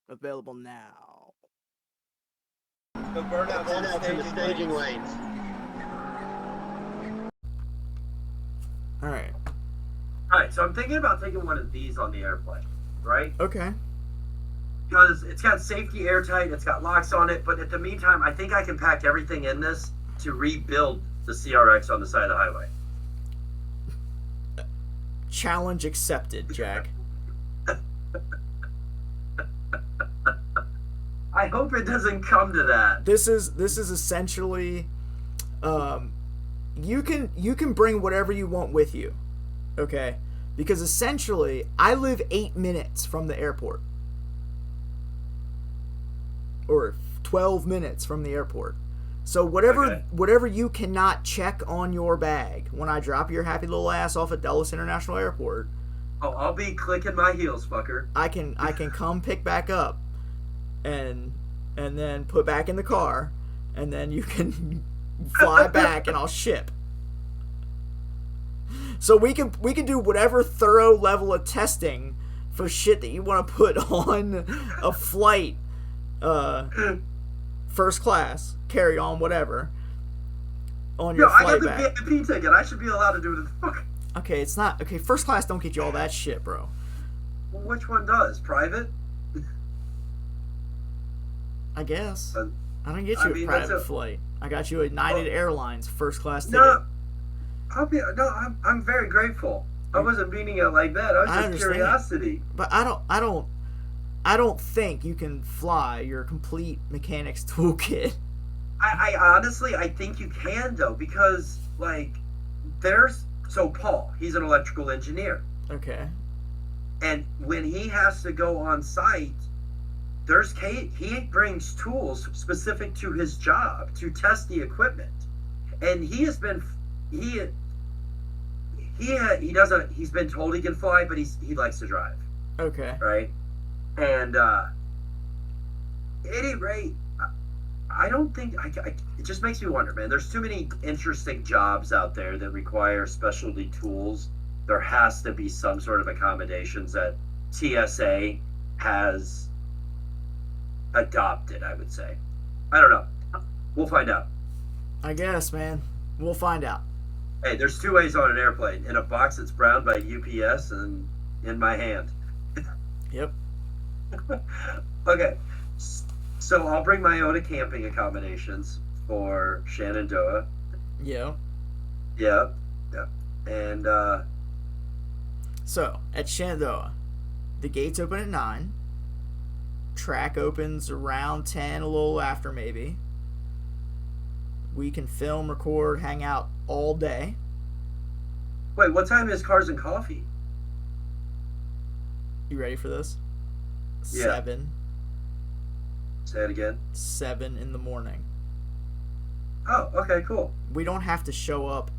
Available now. The burnouts in the staging lanes. Alright. Alright, so I'm thinking about taking one of these on the airplane, right? Okay. Because it's got safety airtight, it's got locks on it, but at the meantime, I think I can pack everything in this to rebuild the CRX on the side of the highway. Challenge accepted, Jack. I hope it doesn't come to that. This is essentially, you can bring whatever you want with you, okay? Because essentially, I live 8 minutes from the airport, or 12 minutes from the airport. So whatever you cannot check on your bag when I drop your happy little ass off at Dulles International Airport, oh, I'll be clicking my heels, fucker. I can come pick back up, and then put back in the car, and then you can fly back, and I'll ship. So we can do whatever thorough level of testing for shit that you want to put on a flight, first class, carry on, whatever, on your flight back. I got the VIP ticket. I should be allowed to do it. Fuck. Okay, it's not okay. First class don't get you all that shit, bro. Well, which one does? Private? I guess. I don't get you a private flight. I got you a United Airlines first class ticket. I'm very grateful. I wasn't meaning it like that. I was just curiosity. But I don't think you can fly your complete mechanics toolkit. I honestly, I think you can though, because like Paul, he's an electrical engineer. Okay. And when he has to go on site, he brings tools specific to his job to test the equipment, and he's been told he can fly, but he likes to drive. Okay. Right. And at any rate, I don't think it just makes me wonder, man. There's too many interesting jobs out there that require specialty tools. There has to be some sort of accommodations that TSA has adopted, I would say. I don't know. We'll find out. I guess, man. We'll find out. Hey, there's 2 ways on an airplane. In a box that's browned by UPS and in my hand. Yep. Okay. So I'll bring my own camping accommodations for Shenandoah. Yeah. Yep. Yep. And so at Shenandoah, the gates open at 9. Track opens around 10, a little after maybe. We can film, record, hang out all day. Wait, what time is Cars and Coffee? You ready for this? Yeah. 7. Say it again. 7 in the morning. Oh, okay, cool. We don't have to show up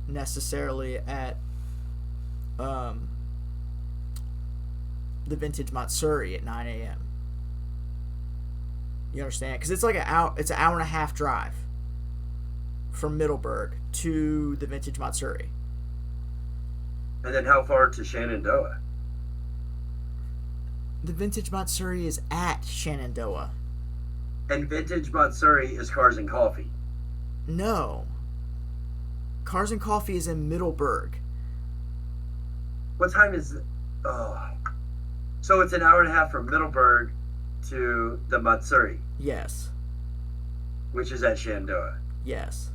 necessarily at the Vintage Matsuri at 9 a.m. You understand? Because it's like an hour and a half drive from Middleburg to the Vintage Matsuri. And then how far to Shenandoah? The Vintage Matsuri is at Shenandoah. And Vintage Matsuri is Cars and Coffee. No. Cars and Coffee is in Middleburg. What time is it? Oh. So it's an hour and a half from Middleburg to the Matsuri. Yes. Which is at Shenandoah. Yes.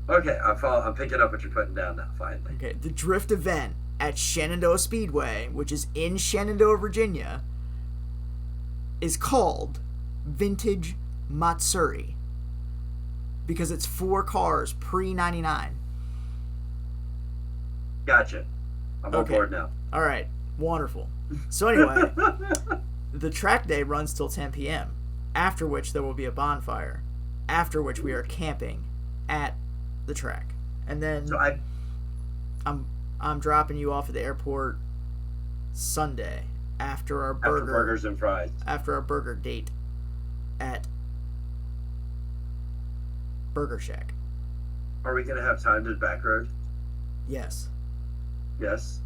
Okay, I'm picking up what you're putting down now, finally. Okay, the drift event at Shenandoah Speedway, which is in Shenandoah, Virginia, is called Vintage Matsuri because it's 4 cars pre-99. Gotcha. I'm on board now. All right. Wonderful. So anyway, the track day runs till 10 p.m., after which there will be a bonfire, after which we are camping at the track. And then So I'm dropping you off at the airport Sunday after our after burgers and fries. After our burger date at Burger Shack. Are we gonna have time to back road? Yes. Yes.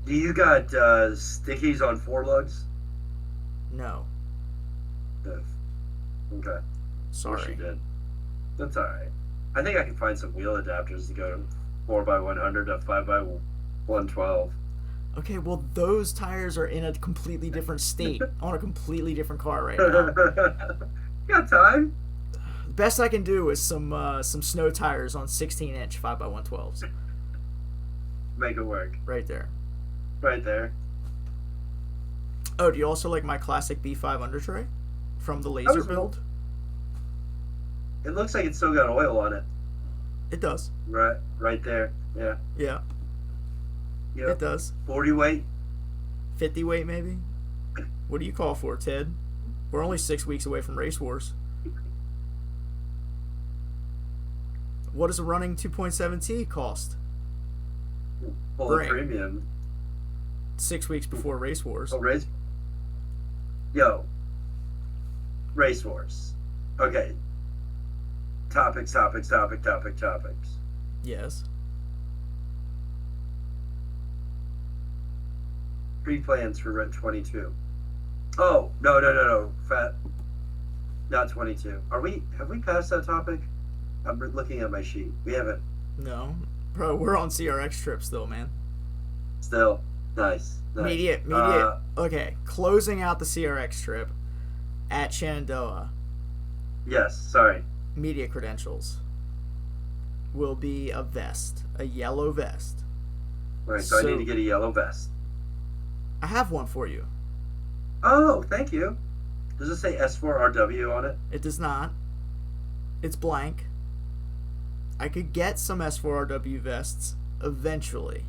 Do you got stickies on 4 lugs? No. No. Okay. Sorry. Wish you did. That's alright. I think I can find some wheel adapters to go 4x100 to 5x112. Okay, well, those tires are in a completely different state on a completely different car right now. Got time? The best I can do is some snow tires on 16-inch 5x112s. Make it work. Right there. Right there. Oh, do you also like my classic B5 under tray from the laser build? It looks like it's still got oil on it. It does. Right there. Yeah. Yeah. Yep. It does. 40 weight. 50 weight, maybe? What do you call for, Ted? We're only 6 weeks away from Race Wars. What does a running 2.7T cost? Full of premium. 6 weeks before Race Wars. Oh, Race Wars. Okay. Topics. Yes. Pre-plans for Red 22. Oh, no. Not 22. Have we passed that topic? I'm looking at my sheet. We haven't. No. Bro, we're on CRX trips though, man. Still. Nice. Immediate. Okay, closing out the CRX trip at Shenandoah. Yes, sorry. Media credentials will be a vest, a yellow vest. Alright, so I need to get a yellow vest. I have one for you. Oh, thank you. Does it say S4RW on it? It does not. It's blank. I could get some S4RW vests eventually.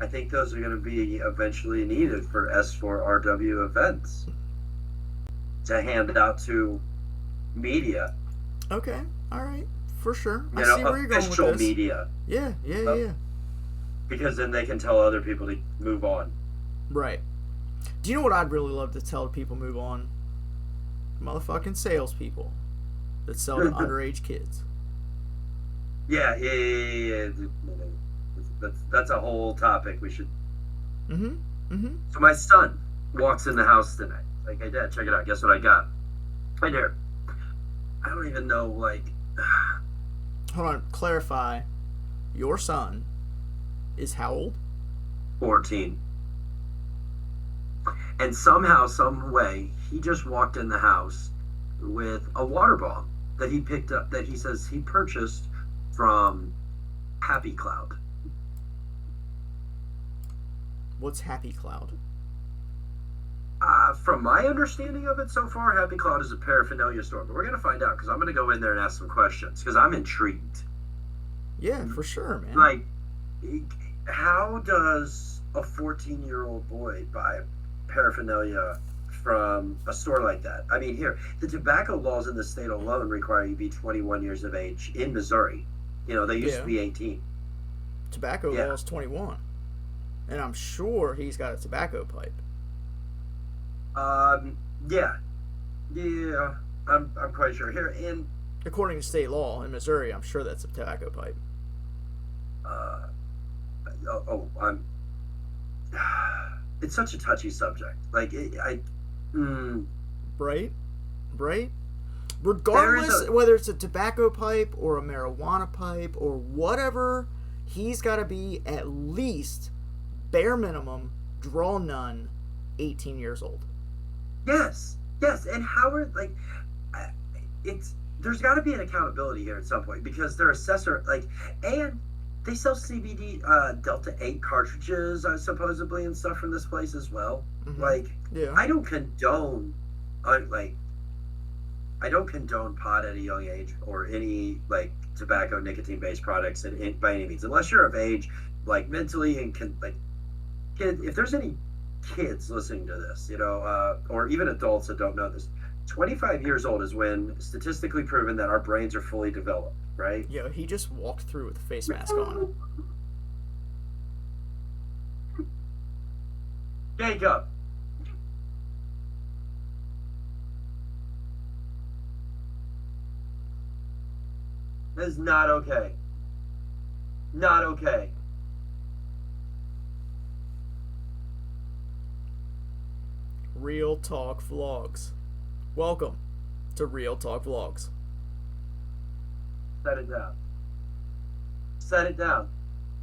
I think those are going to be eventually needed for S4RW events to hand out to media. Okay, all right, for sure. I see where you're going with this. Official media. Yeah. Because then they can tell other people to move on. Right. Do you know what I'd really love to tell people move on? Motherfucking salespeople that sell to underage kids. Yeah. That's a whole topic we should. So my son walks in the house tonight. Like, hey, Dad, check it out. Guess what I got? Right there. I don't even know, like. Hold on. Clarify. Your son is how old? 14. And somehow, some way, he just walked in the house with a water bomb that he picked up, that he says he purchased from Happy Cloud. What's Happy Cloud? From my understanding of it so far, Happy Cloud is a paraphernalia store. But we're going to find out because I'm going to go in there and ask some questions because I'm intrigued. Yeah, for sure, man. Like, how does a 14-year-old boy buy paraphernalia from a store like that? I mean, here, the tobacco laws in the state alone require you be 21 years of age in Missouri. You know, they used to be 18. Tobacco law is 21. And I'm sure he's got a tobacco pipe. Yeah, I'm quite sure. Here, in according to state law in Missouri, I'm sure that's a tobacco pipe. It's such a touchy subject. Like, Right? Regardless, whether it's a tobacco pipe or a marijuana pipe or whatever, he's got to be at least, bare minimum, draw none, 18 years old. Yes, and Howard, like, there's got to be an accountability here at some point because their assessor, like, and they sell CBD Delta 8 cartridges, supposedly, and stuff from this place as well. Like, I don't condone, I don't condone pot at a young age or any, like, tobacco, nicotine-based products by any means, unless you're of age, like, mentally and if there's any kids listening to this, or even adults that don't know this, 25 years old is when statistically proven that our brains are fully developed, right? Yo, he just walked through with a face mask on. Jacob. This is not okay. Not okay. Real Talk Vlogs. Welcome to Real Talk Vlogs. Set it down. Set it down.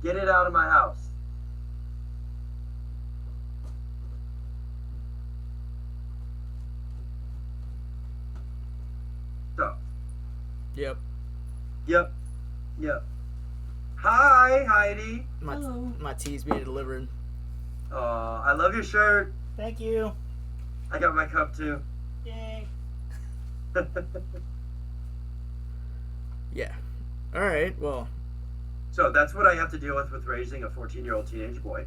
Get it out of my house. So. Yep. Yep. Hi, Heidi. Hello. My tea's being delivered. I love your shirt. Thank you. I got my cup too. Yay. Yeah. All right. Well. So that's what I have to deal with raising a 14-year-old teenage boy.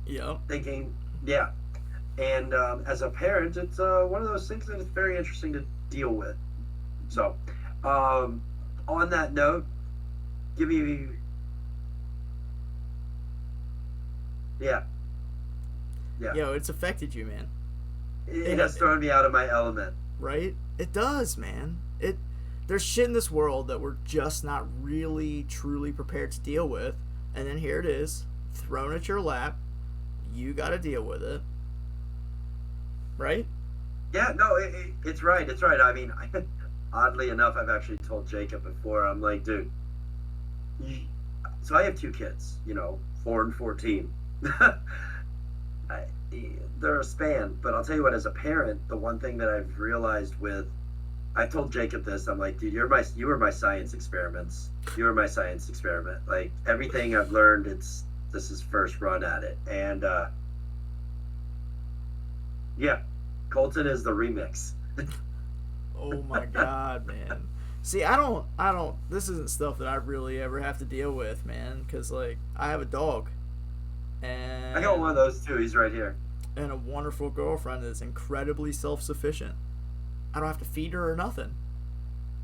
Yep. Thinking, yeah. And as a parent, it's one of those things that is very interesting to deal with. So, on that note, give me. Yeah. Yo, it's affected you, man. It has thrown me out of my element. Right? It does, man. There's shit in this world that we're just not really, truly prepared to deal with. And then here it is, thrown at your lap. You got to deal with it. Right? Yeah, no, it's right. It's right. I mean, oddly enough, I've actually told Jacob before. I'm like, dude. So I have two kids, 4 and 14. They're a span, but I'll tell you what, as a parent, the one thing that I've realized I told Jacob this, I'm like, dude, you were my science experiments. You were my science experiment. Like, everything I've learned, this is first run at it. And, yeah, Colton is the remix. Oh my God, man. See, I don't, this isn't stuff that I really ever have to deal with, man, because, like, I have a dog. And I got one of those too. He's right here. And a wonderful girlfriend that's incredibly self-sufficient. I don't have to feed her or nothing.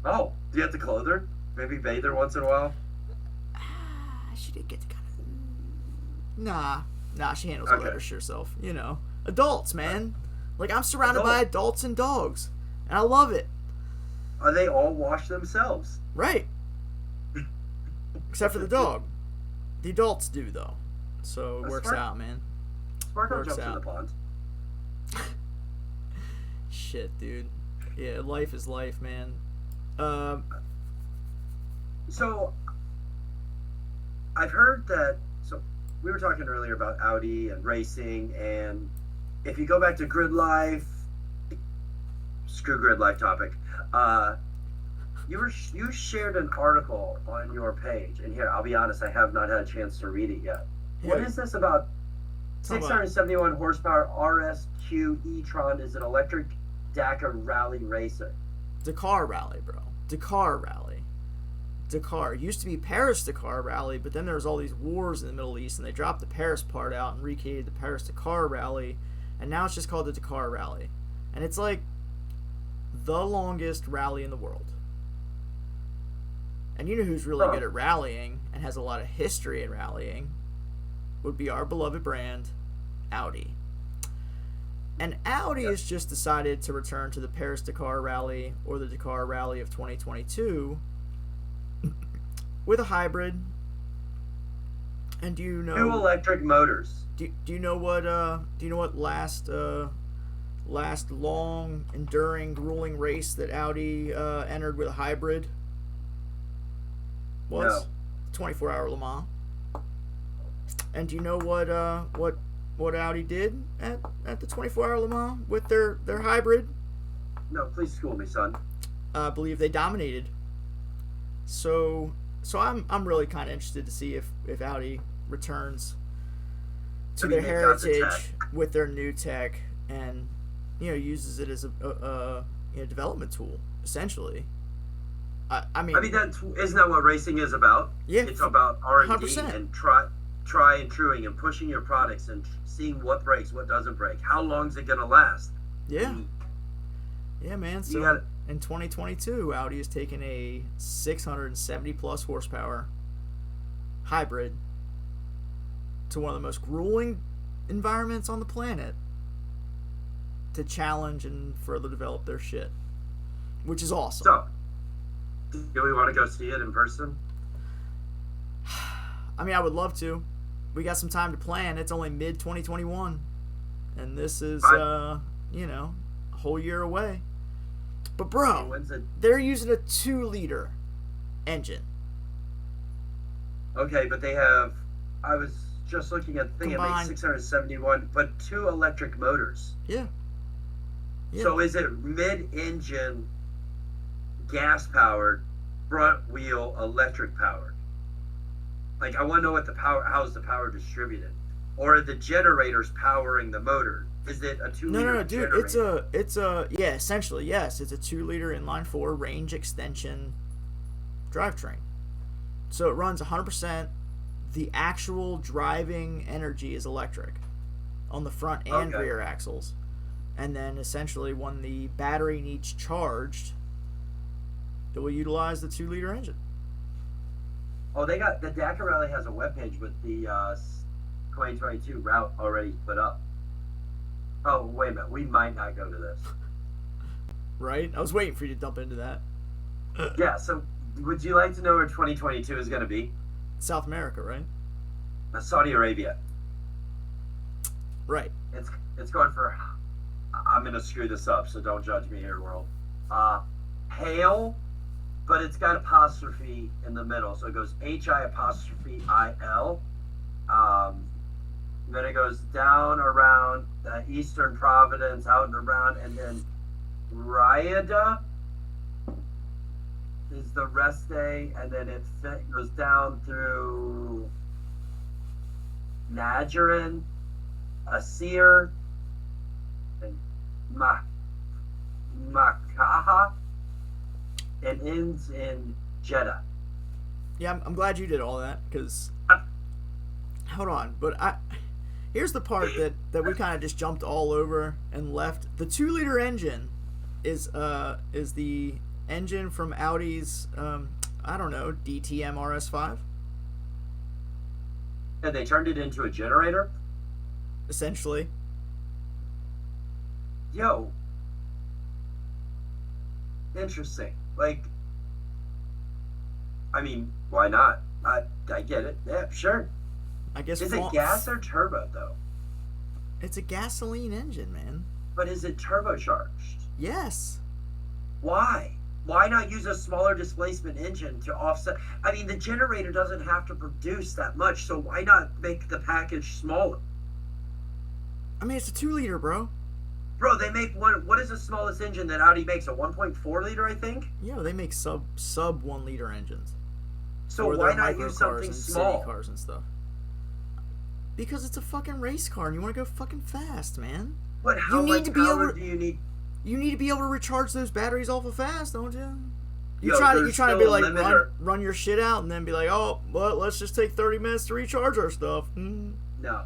Oh, do you have to clothe her? Maybe bathe her once in a while? She did get to kind of... Nah, she handles it better herself. Adults, man. Like, I'm surrounded by adults and dogs. And I love it. They all wash themselves. Right. Except for the dog. The adults do, though. So it works out, man. Sparkle jumps in the pond. Shit, dude. Yeah, life is life, man. So, I've heard that... So, we were talking earlier about Audi and racing, and if you go back to Grid Life... Screw Grid Life topic. You shared an article on your page, and here, I'll be honest, I have not had a chance to read it yet. What is this about? 671 horsepower RSQ e-tron is an electric Dakar rally racer. Dakar rally, bro. Dakar rally. Dakar. It used to be Paris Dakar rally, but then there was all these wars in the Middle East, and they dropped the Paris part out and recreated the Paris Dakar rally, and now it's just called the Dakar rally. And it's like the longest rally in the world. And you know who's really good at rallying and has a lot of history in rallying? Would be our beloved brand, Audi. And Audi has just decided to return to the Paris Dakar Rally or the Dakar Rally of 2022 with a hybrid. And do you know 2 electric motors? Do you know what last long enduring grueling race that Audi entered with a hybrid was? No. 24-hour Le Mans. And do you know what Audi did at the 24-hour Le Mans with their hybrid? No, please school me, son. I believe they dominated. So I'm really kind of interested to see if Audi returns to their heritage with their new tech and uses it as a development tool essentially. I mean, isn't that what racing is about? Yeah, it's about R&D 100%. and try. try and truing and pushing your products and seeing what breaks, what doesn't break. How long is it going to last? Yeah. Yeah, man. So in 2022, Audi has taken a 670 plus horsepower hybrid to one of the most grueling environments on the planet to challenge and further develop their shit, which is awesome. So, do we want to go see it in person? I mean, I would love to. We got some time to plan. It's only mid-2021, and this is, a whole year away. But, bro, they're using a 2-liter engine. Okay, but they have... I was just looking at the thing. It makes 671, but 2 electric motors. Yeah. So is it mid-engine, gas-powered, front-wheel, electric-powered? Like, I want to know what how's the power distributed? Or are the generators powering the motor? Is it a 2-liter No, dude, generator? it's a essentially, yes, it's a 2-liter inline-4 range extension drivetrain. So it runs 100%. The actual driving energy is electric on the front and rear axles. And then essentially when the battery needs charged, it will utilize the 2-liter engine. Oh, they got the Dakar Rally has a webpage with the 2022 route already put up. Oh, wait a minute. We might not go to this. Right? I was waiting for you to dump into that. Yeah, so would you like to know where 2022 is going to be? South America, right? Saudi Arabia. Right. It's going for... I'm going to screw this up, so don't judge me here, world. Hail, but it's got apostrophe in the middle. So it goes H-I-apostrophe-I-L. Then it goes down around Eastern Providence, out and around, and then Riyadh is the rest day, and then it goes down through Najran, Asir, and Makaha, and ends in Jeddah. Yeah, I'm glad you did all that, because... Hold on, but here's the part that we kind of just jumped all over and left. The 2-liter engine is the engine from Audi's, DTM RS5. And they turned it into a generator? Essentially. Yo. Interesting. Like, I mean, why not? I get it. Yeah, sure. I guess. Is it gas or turbo, though? It's a gasoline engine, man. But is it turbocharged? Yes. Why? Why not use a smaller displacement engine to offset? I mean, the generator doesn't have to produce that much, so why not make the package smaller? I mean, it's a 2-liter, bro. Bro, they make one. What is the smallest engine that Audi makes? A 1.4 liter, I think. Yeah, they make sub 1-liter engines. So why not use something small? City cars and stuff. Because it's a fucking race car, and you want to go fucking fast, man. But how much power do you need? You need to be able to recharge those batteries awful fast, don't you? You Yo, try to be like run your shit out and then be like, oh, well, let's just take 30 minutes to recharge our stuff. No.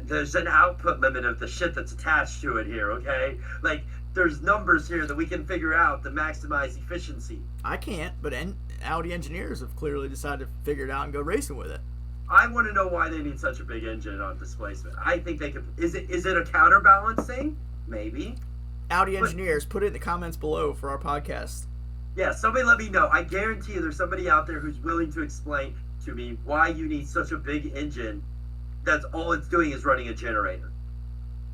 There's an output limit of the shit that's attached to it here, okay? Like, there's numbers here that we can figure out to maximize efficiency. I can't, but Audi engineers have clearly decided to figure it out and go racing with it. I want to know why they need such a big engine on displacement. I think they could. Is it a counterbalance thing? Maybe. Audi engineers, put it in the comments below for our podcast. Yeah, somebody let me know. I guarantee you there's somebody out there who's willing to explain to me why you need such a big engine that's all it's doing is running a generator.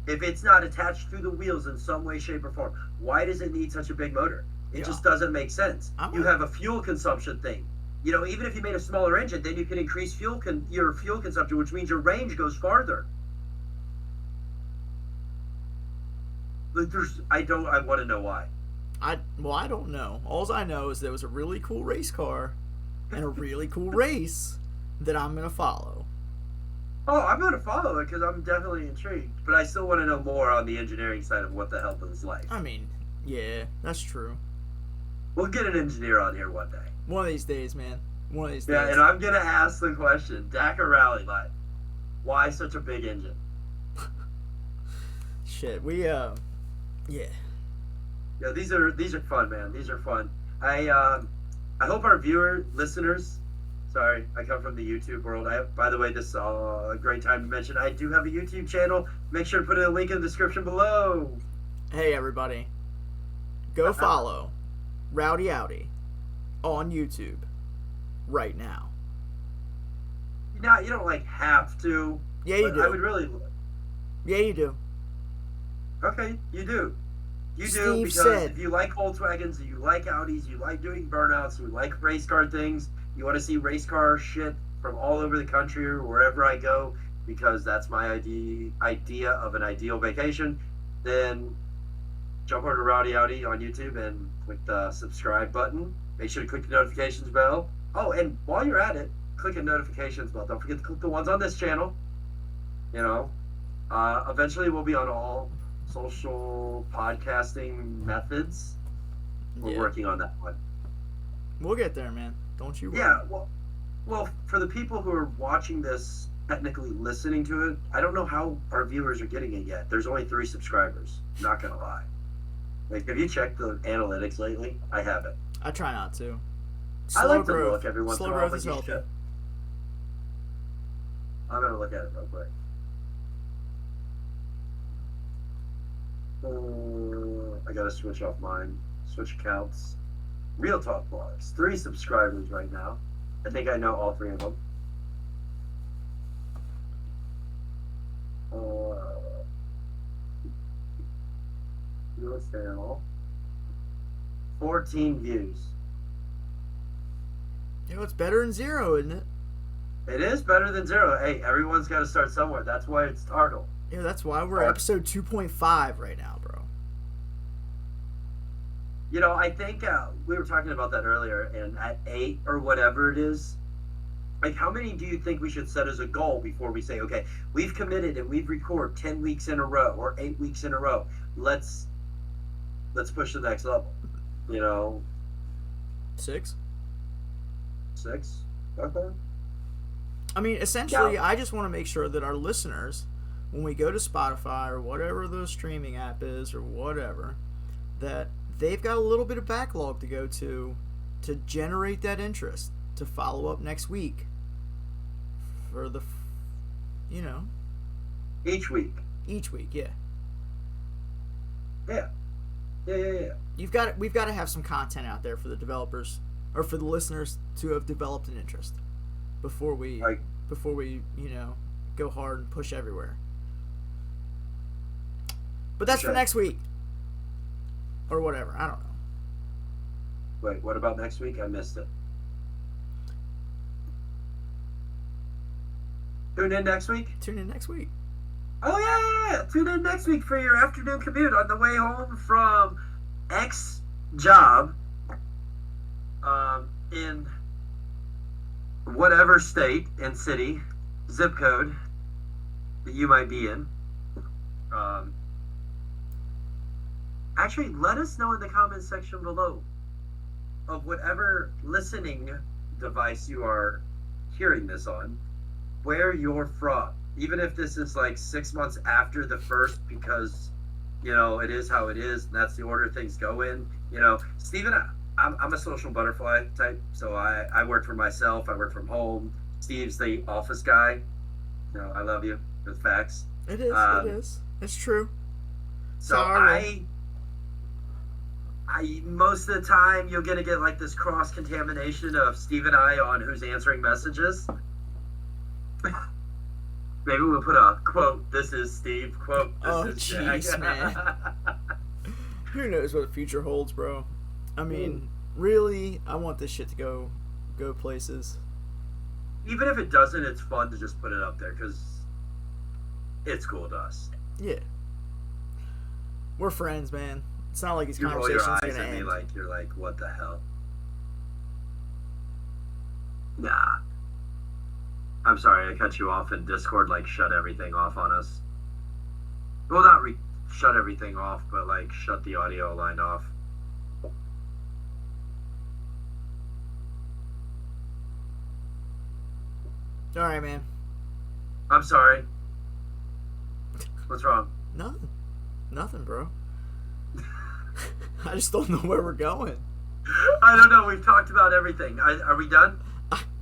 If it's not attached to the wheels in some way, shape, or form, why does it need such a big motor? It just doesn't make sense. You have a fuel consumption thing. You know, even if you made a smaller engine, then you can increase your fuel consumption, which means your range goes farther. Like, I want to know why. I don't know. All I know is there was a really cool race car and a really cool race that I'm going to follow. Oh, I'm going to follow it because I'm definitely intrigued. But I still want to know more on the engineering side of what the hell is like. I mean, yeah, that's true. We'll get an engineer on here one day. One of these days, man. One of these Yeah, days. and I'm gonna ask the question: Dakar Rally Light. Why such a big engine? Shit, we yeah. Yeah, these are fun, man. These are fun. I hope our listeners. Sorry, I come from the YouTube world. By the way, this is a great time to mention I do have a YouTube channel. Make sure to put in a link in the description below. Hey everybody, go follow Rowdy Audi on YouTube right now. You don't like have to. Yeah, you do. I would really. Yeah, you do. Okay, you do. You do, Steve because said, if you like Volkswagens, you like Audis, you like doing burnouts, you like race car things, you want to see race car shit from all over the country or wherever I go, because that's my idea of an ideal vacation, then jump over to Rowdy Audi on YouTube and click the subscribe button. Make sure to click the notifications bell. Oh, and while you're at it, click the notifications bell. Don't forget to click the ones on this channel. You know, eventually we'll be on all social podcasting methods. We're working on that one. We'll get there, man. Don't you worry. Yeah, well, for the people who are watching this, technically listening to it, I don't know how our viewers are getting it yet. There's only 3 subscribers. Not gonna lie. Like, have you checked the analytics lately? I haven't. I try not to. I like to look every once in a Slow while. growth is healthy. I'm gonna look at it real quick. I gotta switch off mine. Switch accounts. Real Talk Blogs. 3 subscribers right now. I think I know all 3 of them. Your channel. 14 views. You know, it's better than 0, isn't it? It is better than 0. Hey, everyone's got to start somewhere. That's why it's Tartle. Yeah, that's why we're episode 2.5 right now, bro. You know, I think we were talking about that earlier, and at 8 or whatever it is, like, how many do you think we should set as a goal before we say, okay, we've committed and we've recorded 10 weeks in a row or 8 weeks in a row. Let's push to the next level. You know, 6. 6. Okay. I mean, essentially, I just want to make sure that our listeners, when we go to Spotify or whatever the streaming app is or whatever, that they've got a little bit of backlog to go to generate that interest, to follow up next week for the, you know. Each week. Each week, yeah. Yeah. We've got to have some content out there for the developers or for the listeners to have developed an interest before we you know, go hard and push everywhere. But that's for next week or whatever. I don't know. Wait, what about next week? I missed it. Tune in next week. Oh yeah. Tune in next week for your afternoon commute on the way home from X job in whatever state and city, zip code that you might be in. Actually, let us know in the comments section below of whatever listening device you are hearing this on, where you're from. Even if this is like 6 months after the first, because, you know, it is how it is, and that's the order things go in. You know, Steven, I'm a social butterfly type, so I work for myself, I work from home. Steve's the office guy. You know, I love you with facts. It is. It's true. So I most of the time you're gonna get like this cross contamination of Steve and I on who's answering messages. Maybe we'll put a quote, "This is Steve," quote, "This is Jack." Man. Who knows what the future holds, bro? I mean, really, I want this shit to go places. Even if it doesn't, it's fun to just put it up there because it's cool to us. Yeah. We're friends, man. It's not like these you conversations roll are your eyes gonna at me end. like you're like, what the hell? Nah. I'm sorry, I cut you off, and Discord like shut everything off on us. Well, not shut everything off, but like shut the audio line off. All right, man. I'm sorry. What's wrong? Nothing, bro. I just don't know where we're going. I don't know. We've talked about everything. Are we done?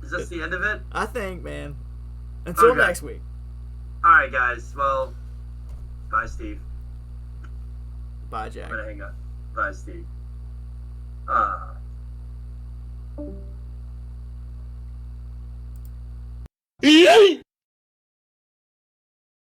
Is this the end of it? I think, man. Until next week. All right, guys. Well, bye, Steve. Bye, Jack. I'm gonna hang up. Bye, Steve.